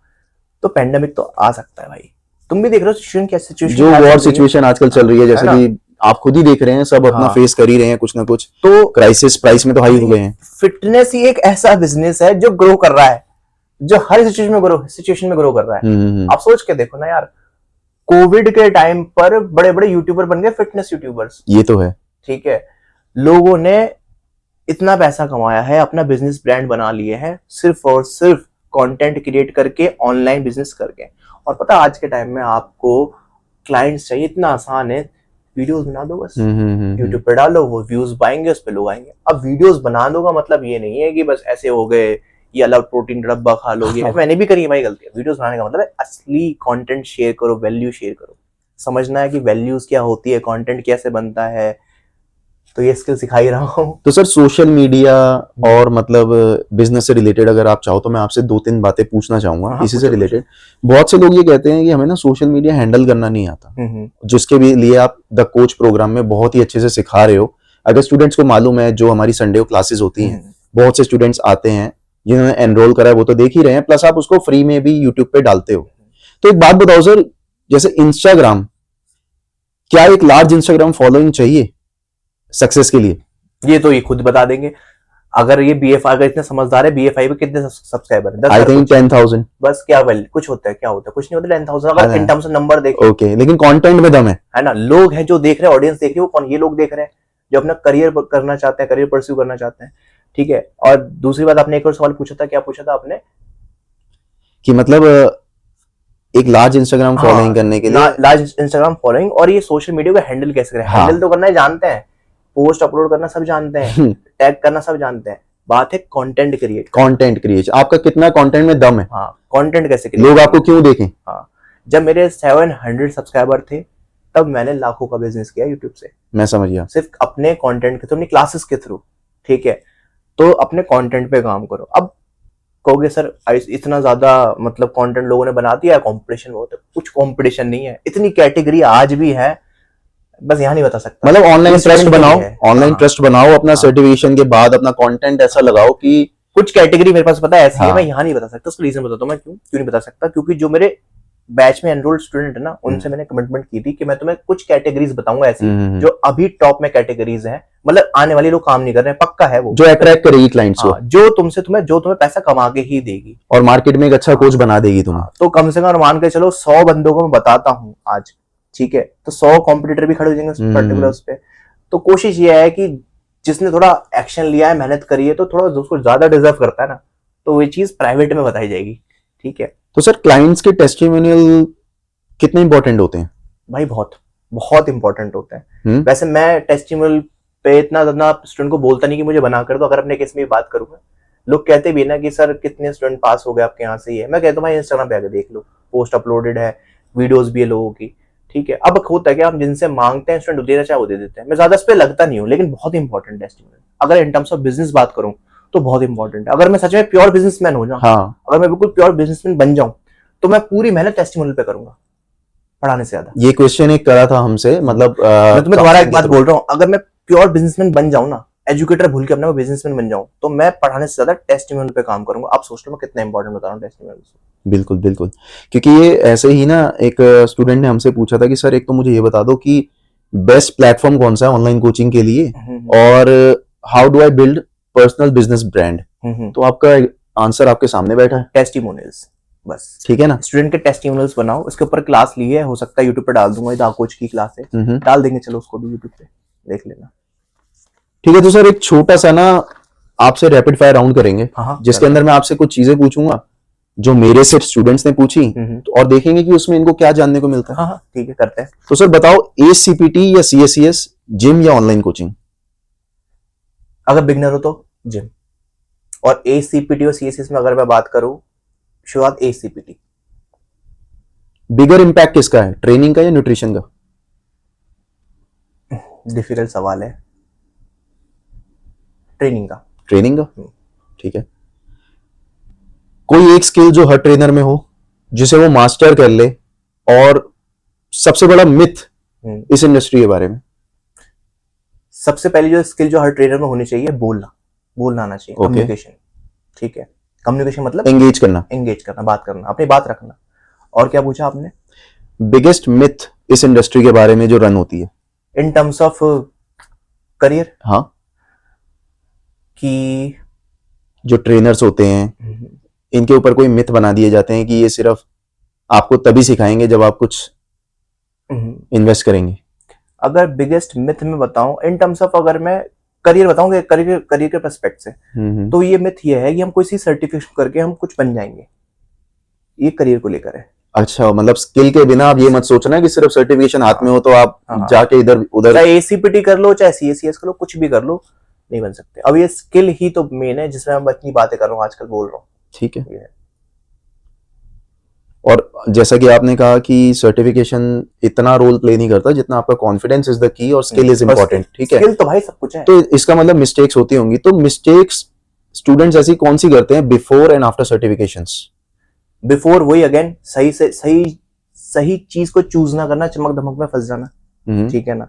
S1: तो पैंडेमिक तो आ सकता है भाई, तुम भी देख रहे हो सिचुएशन, क्या सिचुएशन, जो वॉर सिचुएशन आजकल चल रही है, जैसे कि आप खुद ही देख रहे हैं, सब अपना फेस कर ही रहे हैं कुछ ना कुछ, तो क्राइसिस प्राइस में तो हाई हो गए हैं। फिटनेस ही एक ऐसा बिजनेस है जो ग्रो कर रहा है, जो हर सिचुएशन में ग्रो कर रहा है। आप सोच के देखो ना यार, कोविड के टाइम पर बड़े बड़े यूट्यूबर बन गए, फिटनेस यूट्यूबर्स, ये तो है, ठीक है। लोगों ने इतना पैसा कमाया है, अपना बिजनेस ब्रांड बना लिए हैं, सिर्फ और सिर्फ कंटेंट क्रिएट करके, ऑनलाइन बिजनेस करके। और पता आज के टाइम में आपको क्लाइंट्स चाहिए, इतना आसान है, वीडियोस बना दो बस, यूट्यूब पे डालो, वो व्यूज पाएंगे, उस पे लोग आएंगे। अब वीडियोस बना दो का मतलब ये नहीं है कि बस ऐसे हो गए, ये अलग प्रोटीन का डब्बा खा लोगे। मैंने भी करी है भाई गलती। वीडियोस बनाने का मतलब है असली कंटेंट शेयर करो, वैल्यू शेयर करो, समझना है कि वैल्यूज क्या होती है, कंटेंट कैसे बनता है, तो ये स्किल सिखा ही रहा हूँ।
S2: तो सर सोशल मीडिया और मतलब बिजनेस से रिलेटेड अगर आप चाहो तो मैं आपसे 2-3 बातें पूछना चाहूंगा इसी से रिलेटेड। बहुत से लोग ये कहते हैं कि हमें ना सोशल मीडिया हैंडल करना नहीं आता, जिसके भी लिए आप द कोच प्रोग्राम में बहुत ही अच्छे से सिखा रहे हो। अगर स्टूडेंट्स को मालूम है, जो हमारी संडे को क्लासेस होती हैं, बहुत से स्टूडेंट्स आते हैं जिन्होंने एनरोल करा है, वो तो देख ही रहे हैं, प्लस आप उसको फ्री में भी यूट्यूब पे डालते हो। तो एक बात बताओ सर, जैसे इंस्टाग्राम, क्या एक लार्ज इंस्टाग्राम फॉलोइंग चाहिए सक्सेस के लिए?
S1: ये तो ये खुद बता देंगे। अगर ये BFI, अगर इतने समझदार है, BFI पे कितने सब्सक्राइबर है?
S2: I think 10,000।
S1: बस क्या वैल्यू कुछ होता है? क्या होता है? कुछ नहीं होता 10,000 अगर इन टर्म्स ऑफ नंबर देखें।
S2: ओके, लेकिन कंटेंट में दम है
S1: ना? लोग हैं जो देख रहे हैं, ऑडियंस देख रही है, वो कौन? ये लोग देख रहे हैं जो अपना करियर करना चाहते हैं, करियर परस्यू करना चाहते हैं। ठीक है। और दूसरी बात, आपने एक और सवाल पूछा था, क्या पूछा था आपने?
S2: कि मतलब एक लार्ज इंस्टाग्राम फॉलोइंग करने के लिए,
S1: लार्ज इंस्टाग्राम फॉलोइंग, और ये सोशल मीडिया को हैंडल कैसे करें? हैंडल तो करना ही जानते हैं, पोस्ट अपलोड करना सब जानते हैं, टैग करना सब जानते हैं, बात है कंटेंट क्रिएट।
S2: कंटेंट क्रिएट, आपका कितना कंटेंट में दम है?
S1: हाँ, कंटेंट कैसे क्रिएट,
S2: लोग आपको क्यों देखें?
S1: हाँ, जब मेरे 700 सब्सक्राइबर थे तब मैंने लाखों का बिजनेस किया यूट्यूब से।
S2: मैं समझ गया।
S1: सिर्फ अपने कंटेंट के थ्रू, अपनी क्लासेस के थ्रू। ठीक है, तो अपने कंटेंट पे काम करो। अब कहोगे सर इतना ज्यादा मतलब कंटेंट लोगों ने बना दिया, कंपटीशन बहुत है। कुछ कंपटीशन नहीं है, इतनी कैटेगरी आज भी है, बस यहाँ नहीं बता सकता।
S2: मतलब ऑनलाइन ट्रस्ट बनाओ, ऑनलाइन ट्रस्ट बनाओ, अपना सर्टिफिकेशन के बाद अपना कंटेंट ऐसा लगाओ कि
S1: कुछ कैटेगरी मेरे पास पता है ऐसी है, मैं यहाँ नहीं बता सकता। उसका रीजन बताता हूँ मैं क्यों नहीं बता सकता। क्योंकि जो मेरे बैच में एनरोल्ड स्टूडेंट है ना, उनसे मैंने कमिटमेंट की थी कि मैं तुम्हें कुछ कैटेगरीज बताऊंगा ऐसी जो अभी टॉप में कैटेगरीज हैं, मतलब आने वाले लोग काम नहीं कर रहे हैं, पक्का है वो,
S2: जो अट्रैक्ट करेगी क्लाइंट्स को,
S1: जो तुम्हें पैसा कमा के ही देगी
S2: और मार्केट में एक अच्छा कोच बना देगी तुम्हें।
S1: तो कम से कम मान के चलो 100 बंदों को मैं बताता हूँ आज, ठीक है, तो 100 कॉम्पिटिटर भी खड़े हो जाएंगे पर्टिकुलर उस पे। तो कोशिश ये है कि जिसने थोड़ा एक्शन लिया है, मेहनत करी है, तो थोड़ा उसको ज्यादा डिजर्व करता है ना, तो वो चीज प्राइवेट में बताई जाएगी। ठीक है।
S2: तो सर क्लाइंट्स के टेस्टिमोनियल कितने इंपॉर्टेंट होते हैं?
S1: भाई बहुत बहुत इंपॉर्टेंट होते हैं। वैसे मैं टेस्टिमोनियल पे इतना ज्यादा स्टूडेंट को बोलता नहीं कि मुझे बना कर दो। अगर अपने केस में बात करूंगा, लोग कहते भी ना कि सर कितने स्टूडेंट पास हो गए आपके यहाँ से, ये मैं कहता हूँ भाई इंस्टाग्राम पे आके देख लो, पोस्ट अपलोडेड है, वीडियोस भी है लोगों की। ठीक है। अब होता है कि हम जिनसे मांगते हैं स्टूडेंट देना चाहे वो दे देते हैं, मैं ज्यादा इस पे लगता नहीं हूँ, लेकिन बहुत इंपॉर्टेंट टेस्टिमोनियल। अगर इन टर्म्स ऑफ बिजनेस बात करूं तो बहुत इंपॉर्टेंट है। अगर मैं सच में प्योर बिजनेसमैन हो जाऊं, अगर मैं बिल्कुल प्योर बिजनेसमैन बन जाऊं, तो मैं पूरी मेहनत टेस्टिमोनियल पे करूंगा पढ़ाने से ज्यादा।
S2: ये क्वेश्चन एक करा था हमसे, मतलब
S1: मैं तुम्हें दोबारा एक बात बोल रहा हूँ, अगर मैं प्योर बिजनेसमैन बन जाऊं ना, एजुकेटर भूल के अपने को बिजनेसमैन बन जाऊं, तो मैं पढ़ाने से ज्यादा टेस्टिमोनियल पे काम करूंगा। आप सोच लो मैं कितना इंपॉर्टेंट बता रहा हूँ टेस्टिमोनियल।
S2: बिल्कुल बिल्कुल, क्योंकि ये ऐसे ही ना, एक स्टूडेंट ने हमसे पूछा था कि सर एक तो मुझे ये बता दो कि बेस्ट प्लेटफॉर्म कौन सा है ऑनलाइन कोचिंग के लिए, और how do I build personal business brand. तो आपका आंसर आपके सामने बैठा है,
S1: टेस्टिमोनियल्स। बस ठीक है ना, स्टूडेंट के टेस्टिमोनियल्स बनाओ, उसके ऊपर क्लास ली है, हो सकता है यूट्यूब पे डाल दूंगा, दा कोच की क्लास है, डाल देंगे, चलो उसको भी यूट्यूब पे देख लेना। ठीक
S2: है। तो सर एक छोटा सा ना आपसे रैपिड फायर राउंड करेंगे, जिसके अंदर मैं आपसे कुछ चीजें पूछूंगा जो मेरे से स्टूडेंट्स ने पूछी, और देखेंगे कि उसमें इनको क्या जानने को मिलता है।
S1: हाँ ठीक है, करते हैं।
S2: तो सर बताओ, ACPT या CSCS, जिम या ऑनलाइन कोचिंग?
S1: अगर बिगनर हो तो जिम, और ACPT और CSCS में अगर मैं बात करूं, शुरुआत ACPT।
S2: बिगर इंपैक्ट किसका है, ट्रेनिंग का या न्यूट्रिशन का?
S1: डिफिकल्ट सवाल है, ट्रेनिंग का।
S2: ट्रेनिंग का, ठीक है। कोई एक स्किल जो हर ट्रेनर में हो, जिसे वो मास्टर कर ले, और सबसे बड़ा मिथ इस इंडस्ट्री के बारे में?
S1: सबसे पहली जो स्किल जो हर ट्रेनर में होनी चाहिए, बोलना आना चाहिए, कम्युनिकेशन। ठीक है, कम्युनिकेशन मतलब एंगेज करना, बात करना, अपनी बात रखना। और क्या पूछा आपने?
S2: बिगेस्ट मिथ इस इंडस्ट्री के बारे में जो रन होती है
S1: इन टर्म्स ऑफ करियर।
S2: हाँ,
S1: कि
S2: जो ट्रेनर्स होते हैं इनके ऊपर कोई मिथ बना दिए जाते हैं कि ये सिर्फ आपको तभी सिखाएंगे जब आप कुछ इन्वेस्ट करेंगे।
S1: अगर बिगेस्ट मिथ में बताऊं इन टर्म्स ऑफ, अगर मैं करियर बताऊंगा, करियर के पर्सपेक्ट से, तो ये मिथ ये है कि हम कोई सी सर्टिफिकेशन करके हम कुछ बन जाएंगे, ये करियर को लेकर है।
S2: अच्छा, मतलब स्किल के बिना आप ये मत सोचना कि सिर्फ सर्टिफिकेशन हाथ में हो तो आप
S1: हाँ।
S2: जाके इधर उधर,
S1: चाहे एसीपीटी कर लो, चाहे सीएसीएस कर लो, कुछ भी कर लो, नहीं बन सकते। अब ये स्किल ही तो मेन है जिसमें मैं इतनी बातें कर रहा हूँ आजकल, बोल रहा हूँ।
S2: ठीक है। और जैसा कि आपने कहा कि सर्टिफिकेशन इतना रोल प्ले नहीं करता जितना आपका कॉन्फिडेंस इज द की और स्किल इज इंपॉर्टेंट, ठीक है।
S1: स्किल तो भाई सब कुछ है।
S2: तो इसका मतलब मिस्टेक्स होती होंगी, तो मिस्टेक्स स्टूडेंट्स ऐसी कौन सी करते हैं before and after certifications?
S1: Before वही अगेन सही से सही चीज को चूज ना करना, चमक धमक में फंस जाना, ठीक है ना।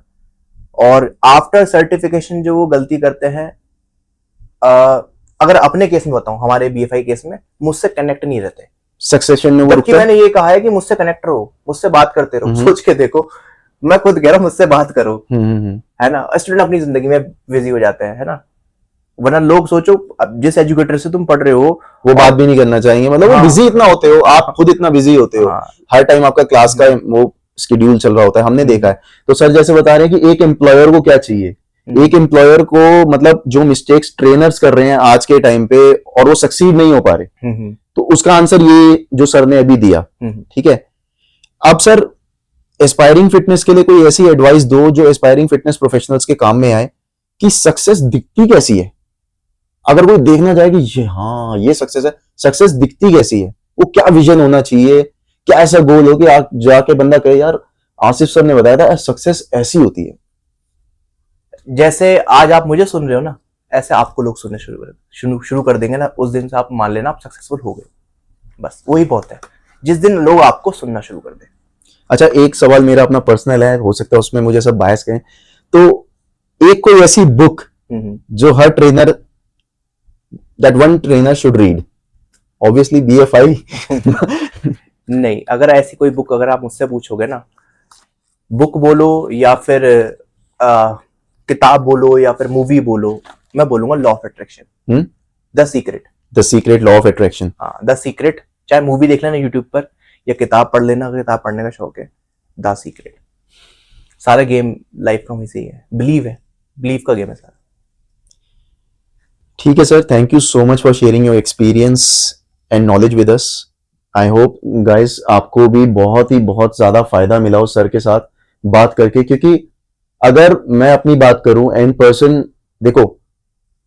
S1: और आफ्टर सर्टिफिकेशन जो वो गलती करते हैं, अगर अपने केस में बताऊं, हमारे बीएफआई केस में मुझसे कनेक्ट नहीं रहते
S2: सक्सेशन में।
S1: जबकि मैंने ये कहा है कि मुझसे कनेक्ट रहो, मुझसे बात करते रहो। सोच के देखो, मैं खुद कह रहा हूं मुझसे बात करो, है ना। स्टूडेंट अपनी जिंदगी में बिजी हो जाते हैं, है ना। वरना लोग सोचो, अब जिस एजुकेटर से तुम पढ़ रहे हो
S2: वो बात भी नहीं करना चाहेंगे, मतलब वो बिजी इतना होते हो, आप खुद इतना बिजी होते हो, हर टाइम आपका क्लास का वो शेड्यूल चल रहा होता है, हमने देखा है। तो सर जैसे बता रहे हैं कि एक एम्प्लॉयर को क्या चाहिए, एक एम्प्लॉयर को मतलब जो मिस्टेक्स ट्रेनर्स कर रहे हैं आज के टाइम पे और वो सक्सीड नहीं हो पा रहे, तो उसका आंसर ये जो सर ने अभी दिया, ठीक है। अब सर एस्पायरिंग फिटनेस के लिए कोई ऐसी एडवाइस दो जो एस्पायरिंग फिटनेस प्रोफेशनल्स के काम में आए, कि सक्सेस दिखती कैसी है, अगर कोई देखना चाहे कि ये हाँ ये सक्सेस है, सक्सेस दिखती कैसी है, वो क्या विजन होना चाहिए, क्या ऐसा गोल हो कि आप जाके बंदा कहे यार आसिफ सर ने बताया था सक्सेस ऐसी होती है।
S1: जैसे आज आप मुझे सुन रहे हो ना, ऐसे आपको लोग सुनने शुरू कर देंगे ना, उस दिन से आप मान लेना आप सक्सेसफुल हो गए। बस वही बहुत है, जिस दिन लोग आपको सुनना शुरू कर दें।
S2: अच्छा, एक सवाल मेरा अपना पर्सनल है, हो सकता है उसमें मुझे सब बायस कहें, तो एक कोई ऐसी बुक जो हर trainer, that one trainer should read, obviously BFI.
S1: नहीं, अगर ऐसी कोई बुक अगर आप मुझसे पूछोगे ना, बुक बोलो या फिर किताब बोलो या फिर मूवी बोलो, मैं बोलूंगा law of attraction, the secret.
S2: The secret, law of attraction.
S1: हाँ, द सीक्रेट। चाहे मूवी देख लेना यूट्यूब पर या किताब पढ़ लेना, अगर किताब पढ़ने का शौक है, द सीक्रेट। सारा गेम लाइफ का वहीं से ही है, बिलीव का गेम है सारा।
S2: ठीक है sir, thank you so much for sharing your experience and knowledge with us. I hope guys आपको भी बहुत ज्यादा फायदा मिला हो सर के साथ बात करके, क्योंकि अगर मैं अपनी बात करूं एंड पर्सन, देखो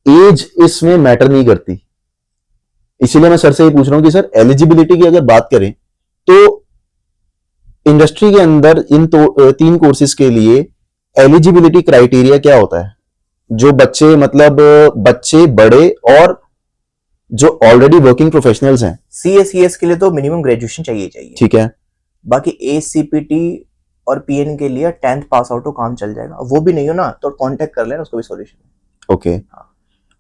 S2: एज इसमें मैटर नहीं करती, इसीलिए मैं सर से ये पूछ रहा हूं कि सर एलिजिबिलिटी की अगर बात करें तो इंडस्ट्री के अंदर इन 3 कोर्सेज के लिए एलिजिबिलिटी क्राइटेरिया क्या होता है, जो बच्चे मतलब बच्चे बड़े और जो ऑलरेडी वर्किंग प्रोफेशनल्स हैं।
S1: सीएसीएस के लिए तो मिनिमम ग्रेजुएशन चाहिए।
S2: ठीक है।
S1: बाकी एसीपीटी और पीएन के लिए 10th पास आउट हो, काम चल जाएगा। वो भी नहीं हो ना तो कांटेक्ट कर लेना, उसको भी सॉल्यूशन।
S2: ओके।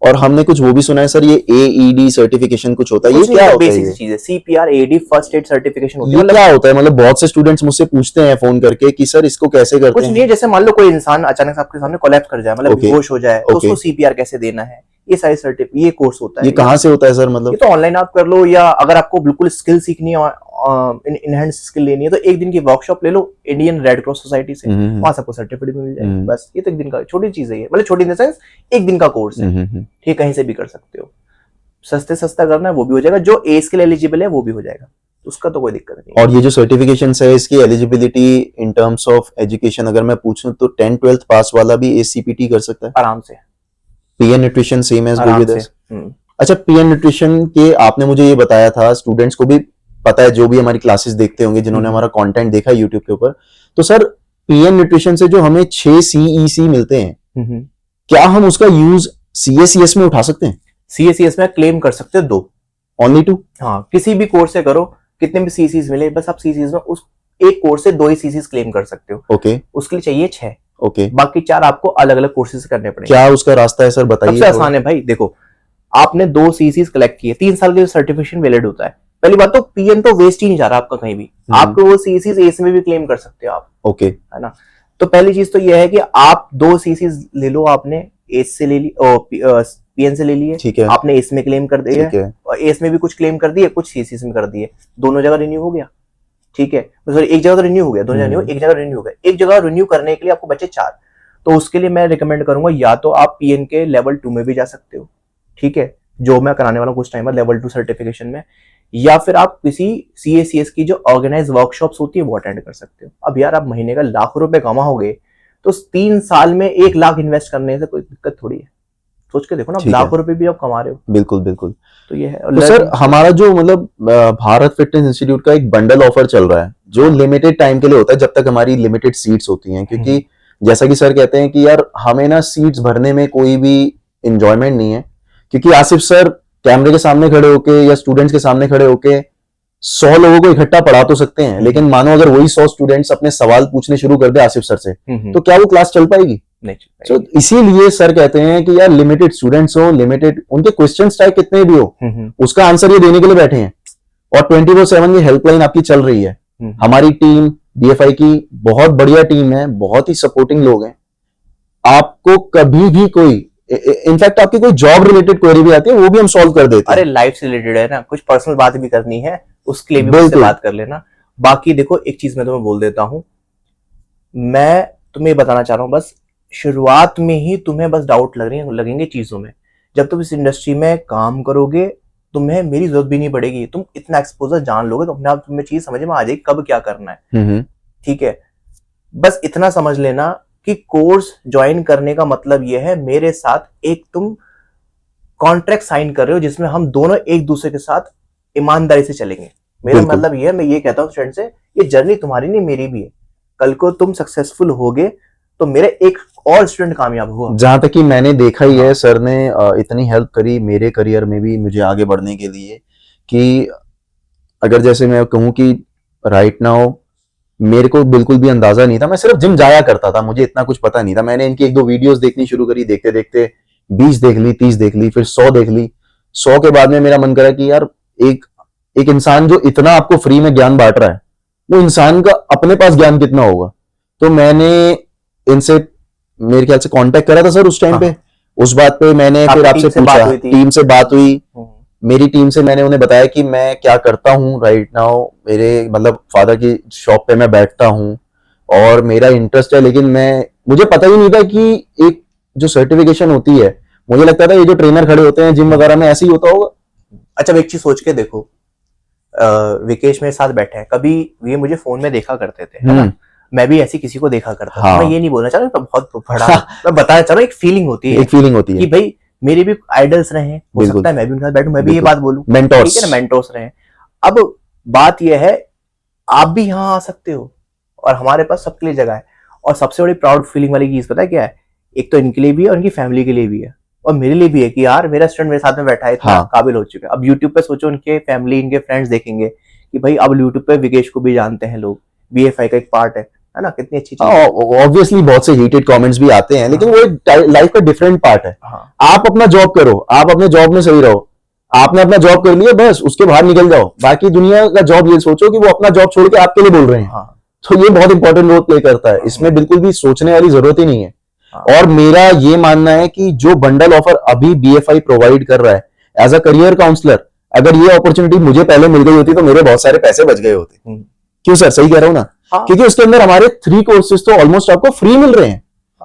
S2: और हमने कुछ वो भी सुना है सर, ये एईडी सर्टिफिकेशन कुछ होता है, ये क्या होता है?
S1: बेसिक चीज है, CPR AED first aid certification होती है।
S2: ये क्या होता है? मतलब बहुत से स्टूडेंट्स मुझसे पूछते हैं फोन करके कि सर इसको कैसे करते
S1: हैं? कुछ नहीं है, जैसे मान लो कोई इंसान अचानक से आपके सामने कोलैप्स कर जाए, मतलब बेहोश हो जाए, तो उसको सीपीआर कैसे देना है, ये सारे सर्टिफिकेट, ये कोर्स होता है।
S2: ये कहाँ से होता है सर? मतलब
S1: ये तो ऑनलाइन आप कर लो, या अगर आपको बिल्कुल स्किल सीखनी है, इनहेंस स्किल लेनी है, तो एक दिन की वर्कशॉप ले लो इंडियन रेड क्रॉस सोसाइटी से, वहां सबको सर्टिफिकेट मिल जाएगा। बस ये तो एक दिन का छोटी चीज है, मतलब छोटी इन द सेंस एक दिन का कोर्स है, ठीक, कहीं से भी कर सकते हो। सस्ता करना है वो भी हो जाएगा, जो ए स्किल एलिजिबल है वो भी हो जाएगा, उसका तो कोई दिक्कत नहीं।
S2: और ये जो सर्टिफिकेशन है इसकी eligibility in terms of education अगर मैं पूछूं तो 10th-12th पास वाला भी एसीपीटी कर सकता है
S1: आराम से।
S2: PN nutrition same as go with us. अच्छा, पीएन न्यूट्रिशन के आपने मुझे ये बताया था, स्टूडेंट्स को भी पता है जो भी हमारी क्लासेस देखते होंगे, जिन्होंने हमारा कंटेंट देखा है यूट्यूब के ऊपर, तो सर पीएन न्यूट्रिशन से जो हमें 6 सीईसी मिलते हैं, क्या हम उसका यूज सीएसीएस में उठा सकते हैं?
S1: सीएसीएस में क्लेम कर सकते हो 2,
S2: ओनली 2?
S1: हाँ, किसी भी कोर्स से करो, कितने भी सीसीस मिले, बस आप सीसीस में उस एक कोर्स से 2 ही सीसीस क्लेम कर सकते हो।
S2: ओके।
S1: उसके लिए चाहिए 6।
S2: ओके।
S1: बाकी 4 आपको अलग अलग कोर्सेज करने पड़ेंगे।
S2: क्या उसका रास्ता है सर, बताइए।
S1: सबसे आसान है भाई, देखो आपने 2 सीसीस कलेक्ट किए, 3 साल के सर्टिफिकेशन वैलिड होता है। पहली बात तो पीएन तो वेस्ट ही नहीं जा रहा आपका कहीं भी, आपको वो सीसीस एस में भी क्लेम कर सकते हो आप।
S2: ओके,
S1: है ना। तो पहली चीज तो ये है कि आप 2 सीसीस ले लो, आपने एस से ले ली, पीएन से ले लिए,
S2: ठीक है,
S1: आपने एस में क्लेम कर दिया, और एस में भी कुछ क्लेम कर दिए, कुछ सीसीस में कर दिए, दोनों जगह रिन्यू हो गया। ठीक है, सॉरी एक जगह तो रिन्यू हो गया, दोनों जगह नहीं, एक जगह रिन्यू हो गया। एक जगह रिन्यू करने के लिए आपको बचे 4, तो उसके लिए मैं रिकमेंड करूंगा या तो आप पीएन के लेवल 2 में भी जा सकते हो, ठीक है, जो मैं कराने वाला हूँ कुछ टाइम बाद लेवल 2 सर्टिफिकेशन में, या फिर आप किसी CACS की जो ऑर्गेनाइज वर्कशॉप्स होती है वो अटेंड कर सकते हो। अब यार आप महीने का लाखों रुपए कमाओगे तो 3 साल में 1 लाख इन्वेस्ट करने से कोई दिक्कत थोड़ी है। सोच के देखो ना, लाखों रुपए भी आप कमा रहे हो।
S2: बिल्कुल बिल्कुल।
S1: तो ये है।
S2: तो सर हमारा जो मतलब भारत फिटनेस इंस्टीट्यूट का एक बंडल ऑफर चल रहा है जो लिमिटेड टाइम के लिए होता है, जब तक हमारी लिमिटेड सीट्स होती हैं, क्योंकि जैसा कि सर कहते हैं कि यार हमें ना सीट्स भरने में कोई भी इंजॉयमेंट नहीं है, क्योंकि आसिफ सर कैमरे के सामने खड़े होके या स्टूडेंट्स के सामने खड़े होके 100 लोगों को इकट्ठा पढ़ा तो सकते हैं, लेकिन मानो अगर वही 100 स्टूडेंट्स अपने सवाल पूछने शुरू कर दे आसिफ सर से, तो क्या वो क्लास चल पाएगी?
S1: नहीं।
S2: तो इसीलिए सर कहते हैं कि यार लिमिटेड स्टूडेंट्स हो, लिमिटेड उनके क्वेश्चन टाइप कितने भी हो, उसका आंसर ये देने के लिए बैठे हैं, और 24/7 की हेल्पलाइन आपकी चल रही है। हमारी टीम BFI की बहुत बढ़िया टीम है, बहुत ही सपोर्टिंग लोग हैं। आपको कभी भी कोई इनफैक्ट आपकी कोई जॉब रिलेटेड क्वेरी भी आती है वो भी हम सॉल्व कर देते हैं।
S1: अरे लाइफ से रिलेटेड है ना, कुछ पर्सनल बात भी करनी है उसके लिए भी मुझसे बात कर लेना। बाकी देखो एक चीज मैं तुम्हें बोल देता हूं, मैं तुम्हें बताना चाह रहा हूं, बस शुरुआत में ही तुम्हें बस डाउट लगेंगे चीजों में। जब तुम इस इंडस्ट्री में काम करोगे तुम्हें मेरी जरूरत भी नहीं पड़ेगी, तुम इतना एक्सपोजर जान लोगे तो अपने आप तुम्हें चीज समझ में आ जाएगी कब क्या करना है। ठीक है, बस इतना समझ लेना कि कोर्स ज्वाइन करने का मतलब यह है मेरे साथ एक तुम कॉन्ट्रैक्ट साइन कर रहे हो जिसमें हम दोनों एक दूसरे के साथ ईमानदारी से चलेंगे। मेरा मतलब यह है, मैं ये कहता हूँ स्टूडेंट से, ये जर्नी तुम्हारी नहीं मेरी भी है। कल को तुम सक्सेसफुल होगे तो मेरे एक और स्टूडेंट कामयाब हुआ।
S2: जहां तक कि मैंने देखा ही है, सर ने इतनी हेल्प करी मेरे करियर में भी मुझे आगे बढ़ने के लिए, कि अगर जैसे मैं कहूँ कि राइट नाउ मेरे को बिल्कुल भी अंदाजा नहीं था, मैं सिर्फ जिम जाया करता था, मुझे इतना कुछ पता नहीं था। मैंने इनकी 1-2 वीडियोस देखनी शुरू करी, देखते देखते 20 देख ली, 30 देख ली, फिर 100 देख ली। 100 के बाद में मेरा मन करा कि यार एक इंसान जो इतना आपको फ्री में ज्ञान बांट रहा है, वो इंसान का अपने पास ज्ञान कितना होगा। तो मैंने इनसे मेरे ख्याल से कांटेक्ट करा था सर उस टाइम पे। उस बात पे मैंने फिर आपसे पूछा, टीम से बात हुई, मेरी टीम से मैंने उन्हें बताया कि मैं क्या करता हूँ राइट नाउ, मेरे मतलब फादर की शॉप पे मैं बैठता हूँ और मेरा इंटरेस्ट है, लेकिन मुझे पता ही नहीं था कि एक जो सर्टिफिकेशन होती है, मुझे लगता था ये जो ट्रेनर खड़े होते हैं जिम वगैरह में ऐसे ही होता होगा।
S1: अच्छा एक चीज सोच के देखो, विकेश मेरे साथ बैठे हैं, कभी ये मुझे फोन में देखा करते थे, है ना, मैं भी ऐसी किसी को देखा करता था। मैं ये नहीं बोलना चाह रहा बहुत बड़ा मैं बताना चाह रहा हूँ एक फीलिंग होती है, कि भाई मेरे भी आइडल्स रहे, हो सकता है मैं भी उनके साथ बैठूं, मैं भी ये बात बोलूं,
S2: मेंटोर्स,
S1: ठीक है ना, मेंटोर्स रहे। अब बात यह है आप भी यहाँ आ सकते हो और हमारे पास सबके लिए जगह है। और सबसे बड़ी प्राउड फीलिंग वाली चीज पता है क्या है, एक तो इनके लिए भी है और इनकी फैमिली के लिए भी है, और मेरे लिए भी है कि यार मेरा स्टूडेंट मेरे साथ में बैठा है, इतना काबिल हो चुका है। अब यूट्यूब पे सोचो उनके फैमिली इनके फ्रेंड्स देखेंगे कि भाई अब यूट्यूब पे विकेश को भी जानते हैं लोग, BFI का एक पार्ट है ना, कितनी अच्छी चीज।
S2: ऑब्वियसली बहुत से हेटेड कमेंट्स भी आते हैं, लेकिन वो एक लाइफ का डिफरेंट पार्ट है। आप अपना जॉब करो, आप अपने जॉब में सही रहो, आपने अपना जॉब कर लिया बस उसके बाहर निकल जाओ। बाकी दुनिया का जॉब ये सोचो कि वो अपना जॉब छोड़ के आपके लिए बोल रहे हैं, तो ये बहुत इंपॉर्टेंट रोल प्ले करता है। इसमें बिल्कुल भी सोचने वाली जरूरत ही नहीं है। और मेरा ये मानना है कि जो बंडल ऑफर अभी BFI प्रोवाइड कर रहा है एज अ करियर काउंसलर, अगर ये अपॉर्चुनिटी मुझे पहले मिल गई होती तो मेरे बहुत सारे पैसे बच गए होते। क्यों सर, सही कह रहा हूं ना? क्योंकि उसके अंदर हमारे 3 कोर्सेज तो ऑलमोस्ट आपको फ्री मिल रहे हैं।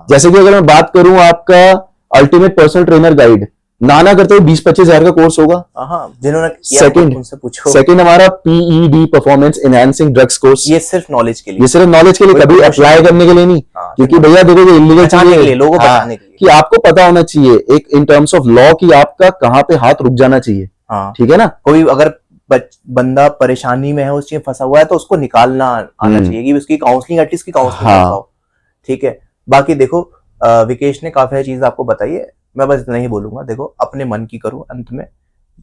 S2: जैसे कि अगर मैं बात करूं आपका अल्टीमेट पर्सनल ट्रेनर गाइड, नाना करते हुए 20-25 हजार का कोर्स होगा।
S1: जिन्होंने
S2: सेकंड हमारा PED performance enhancing drugs course,
S1: ये सिर्फ नॉलेज के लिए,
S2: ये सिर्फ नॉलेज के लिए, कभी अप्लाई करने के लिए नहीं। क्योंकि भैया देखो ये इलीगल चाहिए,
S1: लोगों को बताने के लिए
S2: कि आपको पता होना चाहिए एक इन टर्म्स ऑफ लॉ की आपका कहाँ पे हाथ रुक जाना चाहिए। ठीक है ना,
S1: कोई अगर बंदा परेशानी में है, उस चीज फंसा हुआ है, तो उसको निकालना आना चाहिए कि उसकी काउंसलिंग एटलीस्ट की काउंसलिंग कराओ। ठीक है, बाकी देखो विकेश ने काफी चीज आपको बताई है, मैं बस इतना ही बोलूंगा, देखो अपने मन की करो, अंत में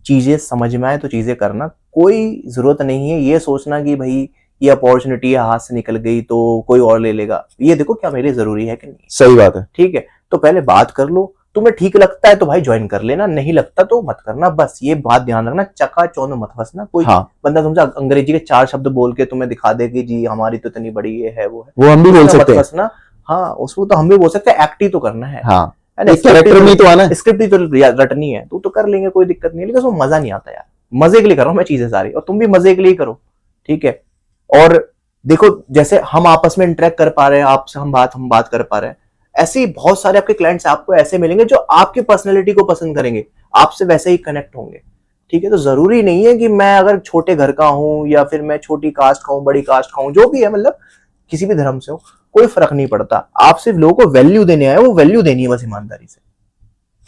S1: चीजें समझ में आए तो चीजें करना, कोई जरूरत नहीं है ये सोचना कि भाई ये अपॉर्चुनिटी हाथ से निकल गई तो कोई और ले लेगा। ये देखो क्या मेरे जरूरी है कि नहीं,
S2: सही बात है।
S1: ठीक है, तो पहले बात कर लो, तुम्हें ठीक लगता है तो भाई ज्वाइन कर लेना, नहीं लगता तो मत करना। बस ये बात ध्यान रखना, चकाचौंध मत फंसना। कोई बंदा तुमसे अंग्रेजी के 4 शब्द बोल के तुम्हें दिखा दे कि जी हमारी तो इतनी बड़ी ये है वो है,
S2: वो हम भी बोल सकते हैं
S1: फंसना। हाँ, उसको तो हम भी बोल सकते हैं, एक्ट ही तो करना है।
S2: हाँ, कैरेक्टर में तो आना है,
S1: स्क्रिप्ट ही तो रटनी है, तो कर लेंगे, कोई दिक्कत नहीं है, लेकिन उसमें मजा नहीं आता यार। मजे के लिए कर रहा हूं मैं चीजें सारी, और तुम भी मजे के लिए करो, ठीक है। और देखो जैसे हम आपस में इंटरेक्ट कर पा रहे हैं, आपसे हम बात कर पा रहे हैं, ऐसे ही बहुत सारे आपके क्लाइंट्स आपको ऐसे मिलेंगे जो आपकी पर्सनैलिटी को पसंद करेंगे, आपसे वैसे ही कनेक्ट होंगे। ठीक है, तो जरूरी नहीं है कि मैं अगर छोटे घर का हूं या फिर मैं छोटी कास्ट का हूं, बड़ी कास्ट का हूं, जो भी है, मतलब किसी भी धर्म से हो, कोई फर्क नहीं पड़ता। आप सिर्फ लोगों को वैल्यू देने आए, वो वैल्यू देनी है बस ईमानदारी से।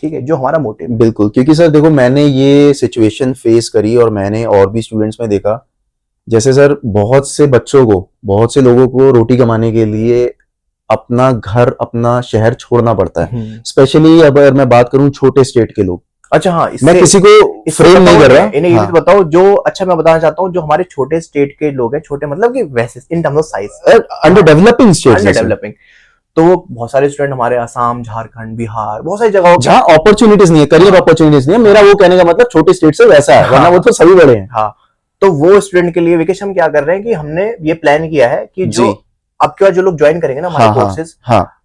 S1: ठीक है, जो हमारा मोटिव।
S2: बिल्कुल, क्योंकि सर देखो मैंने ये सिचुएशन फेस करी और मैंने और भी स्टूडेंट्स में देखा, जैसे सर बहुत से बच्चों को, बहुत से लोगों को रोटी कमाने के लिए अपना घर, अपना शहर छोड़ना पड़ता है। स्पेशली अगर मैं बात करूं छोटे स्टेट के लोग।
S1: अच्छा, हाँ,
S2: मैं किसी को फ्रेम नहीं कर रहा,
S1: इन्हें ये भी बताओ जो, अच्छा मैं बताना चाहता हूँ जो हमारे छोटे स्टेट के लोग हैं, छोटे मतलब कि वैसे in terms of size,
S2: under developing state,
S1: under developing, तो बहुत सारे स्टूडेंट हमारे असम, झारखंड, बिहार, बहुत सारी जगहों
S2: जहाँ अपॉर्चुनिटीज नहीं है, करियर अपॉर्चुनिटीज नहीं है। मेरा वो कहने का मतलब छोटे स्टेट से वैसा है, वरना वो तो सभी बड़े हैं।
S1: हाँ, तो वो स्टूडेंट के लिए वेकेशन हम क्या कर रहे हैं कि हमने ये प्लान किया है कि जो अब के बाद जो लोग ज्वाइन करेंगे ना हमारे कोर्सेज,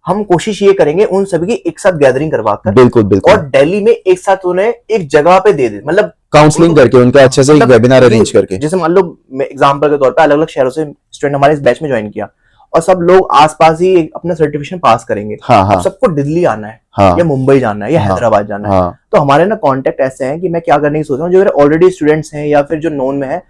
S1: हम कोशिश ये करेंगे उन सभी की एक साथ गैदरिंग करवाकर,
S2: बिल्कुल बिल्कुल,
S1: और दिल्ली में एक साथ उन्हें एक जगह पे दे दे, मतलब
S2: काउंसलिंग करके उनका अच्छे से एक वेबिनार अरेंज करके।
S1: जैसे मान लो एग्जांपल के तौर पे अलग अलग शहरों से स्टूडेंट हमारे इस बैच में ज्वाइन किया और सब लोग आसपास ही अपना सर्टिफिकेशन पास करेंगे। अब सबको दिल्ली आना है या मुंबई जाना है या हैदराबाद जाना है, तो हमारे ना कॉन्टेक्ट ऐसे हैं कि मैं क्या करने की सोच रहा हूँ, जो मेरे ऑलरेडी स्टूडेंट्स हैं या फिर जो नोन में है,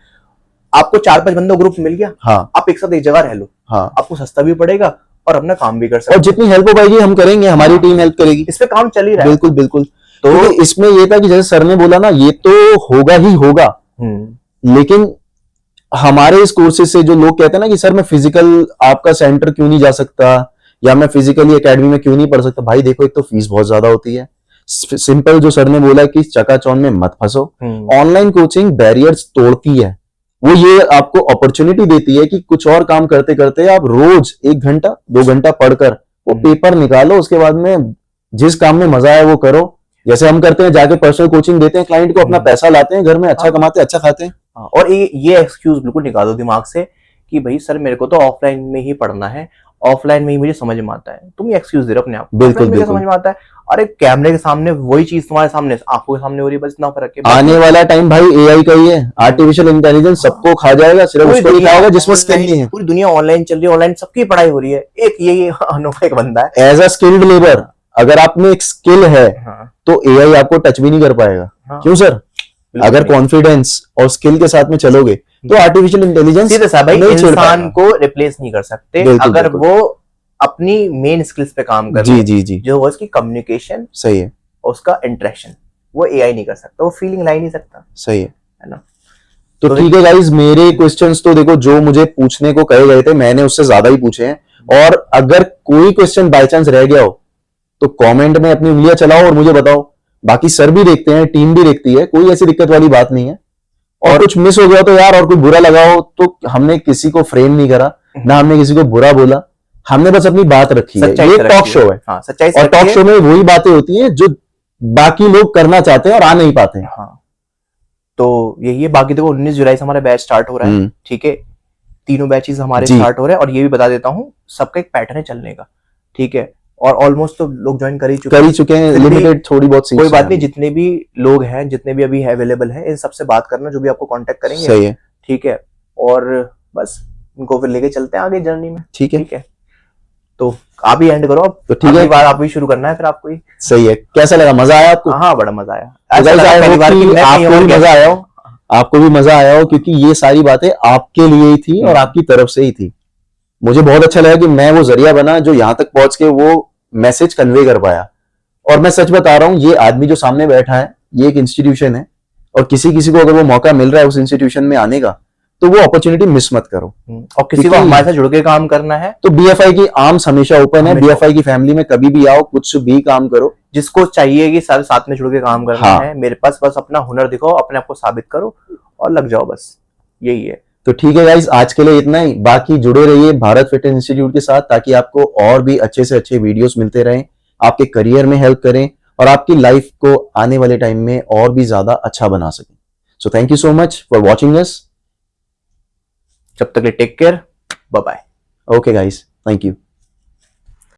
S1: आपको 4-5 बंदों ग्रुप मिल गया, आप एक साथ एक जगह रह लो, आपको सस्ता भी पड़ेगा और अपना काम भी कर सकते,
S2: और जितनी हेल्प हो पाएगी हम करेंगे, हमारी टीम हेल्प करेगी,
S1: इस पे काम चल ही रहा है।
S2: बिल्कुल बिल्कुल। तो इसमें ये था कि जैसे सर ने बोला ना, ये तो होगा ही होगा, लेकिन हमारे इस कोर्सेज से जो लोग कहते हैं ना कि सर मैं फिजिकल आपका सेंटर क्यों नहीं जा सकता, या मैं फिजिकली एकेडमी में क्यों नहीं पढ़ सकता, भाई देखो एक तो फीस बहुत ज्यादा होती है, सिंपल जो सर ने बोला कि चकाचौंध में मत फंसो। ऑनलाइन कोचिंग बैरियर्स तोड़ती है, वो ये आपको अपॉर्चुनिटी देती है कि कुछ और काम करते करते आप रोज 1 घंटा 2 घंटा पढ़कर वो पेपर निकालो, उसके बाद में जिस काम में मजा है वो करो। जैसे हम करते हैं, जाके पर्सनल कोचिंग देते हैं क्लाइंट को, अपना पैसा लाते हैं घर में, अच्छा कमाते हैं, अच्छा खाते हैं।
S1: और ये एक्सक्यूज बिल्कुल निकालो दिमाग से कि भाई सर मेरे को तो ऑफलाइन में ही पढ़ना है, ऑफलाइन में ही मुझे समझ में आता है, तुम ये एक्सक्यूज दे रहे हो अपने आप।
S2: बिल्कुल बिल्कुल,
S1: समझ में आता है, अरे कैमरे के सामने वही चीज तुम्हारे सामने, आंखों के सामने हो रही है, बस इतना फर्क है।
S2: आने वाला टाइम भाई एआई का ही है, आर्टिफिशियल इंटेलिजेंस सबको खा जाएगा, सिर्फ उसको ही खाएगा जिसमें स्किल नहीं है।
S1: पूरी दुनिया ऑनलाइन चल रही है, ऑनलाइन सबकी पढ़ाई हो रही है, एक ये अनोखा एक बंदा है
S2: एज अ स्किल्ड लेबर, अगर आप में एक स्किल है तो एआई आपको टच भी नहीं कर पाएगा। क्यों सर? अगर कॉन्फिडेंस और स्किल के साथ में चलोगे तो आर्टिफिशियल इंटेलिजेंस
S1: इंसान को रिप्लेस नहीं कर सकते, अगर वो अपनी मेन स्किल्स पे काम कर
S2: जी जी जी,
S1: जो उसकी कम्युनिकेशन
S2: सही है,
S1: उसका इंटरेक्शन, वो एआई नहीं कर सकता, वो फीलिंग ला ही नहीं सकता।
S2: सही है ना? तो ठीक है गाइस, मेरे क्वेश्चंस तो देखो जो मुझे पूछने को कहे गए थे मैंने उससे ज्यादा ही पूछे हैं, और अगर कोई क्वेश्चन बाय चांस रह गया हो तो कमेंट में अपनी उंगलियां चलाओ और मुझे बताओ। बाकी सर भी देखते हैं, टीम भी देखती है, कोई ऐसी दिक्कत वाली बात नहीं है। और कुछ मिस हो गया तो यार, और कोई बुरा लगा हो तो हमने किसी को फ्रेम नहीं करा, ना हमने किसी को बुरा बोला, हमने बस अपनी बात रखी है। ये टॉक शो है, और टॉक शो में वही बातें होती हैं जो बाकी लोग करना चाहते हैं और आ नहीं पाते हैं।
S1: तो यही है। बाकी देखो 19 जुलाई से हमारा बैच स्टार्ट हो रहा है, ठीक है, तीनों बैचेस हमारे स्टार्ट हो रहे हैं, और ये भी बता देता हूँ सबका एक पैटर्न है चलने का, ठीक है, और ऑलमोस्ट तो लोग ज्वाइन कर ही चुके हैं,
S2: लिमिटेड थोड़ी बहुत
S1: कोई बात नहीं, जितने भी लोग हैं, जितने भी अभी अवेलेबल हैं, इन सबसे बात करना, जो भी आपको कांटेक्ट करेंगे,
S2: सही है,
S1: ठीक है, और बस इनको फिर लेके चलते हैं आगे जर्नी में,
S2: ठीक है।
S1: तो आप ही एंड करो अब,
S2: तो ठीक है,
S1: बार आप ही शुरू करना है फिर आपको ही।
S2: सही है, कैसा लगा, मजा आया आपको?
S1: हाँ, बड़ा मजा आया,
S2: आपको भी मजा आया हो, आपको भी मजा आया हो, क्योंकि ये सारी बातें आपके लिए ही थी और आपकी तरफ से ही थी। मुझे बहुत अच्छा लगा कि मैं वो जरिया बना जो यहाँ तक पहुंच के वो मैसेज कन्वे कर पाया। और मैं सच बता रहा हूँ, ये आदमी जो सामने बैठा है ये एक इंस्टीट्यूशन है, और किसी किसी को अगर वो मौका मिल रहा है उस इंस्टीट्यूशन में आने का तो वो अपॉर्चुनिटी मिस मत करो।
S1: और किसी को हमारे साथ जुड़ के काम करना है
S2: तो बीएफआई की आर्म्स हमेशा ओपन है, बीएफआई की फैमिली में कभी भी आओ, कुछ भी काम करो,
S1: जिसको चाहिए कि सारे साथ में जुड़ के काम करना है, मेरे पास बस अपना हुनर दिखाओ, अपने आप को साबित करो और लग जाओ, बस यही है।
S2: तो ठीक है गाइस, आज के लिए इतना ही। बाकी जुड़े रहिए भारत फिटनेस इंस्टीट्यूट के साथ, ताकि आपको और भी अच्छे से अच्छे वीडियोस मिलते रहें, आपके करियर में हेल्प करें और आपकी लाइफ को आने वाले टाइम में और भी ज्यादा अच्छा बना सकें। So thank you so much for watching us.
S1: जब तक take care, bye bye.
S2: Okay guys, thank you.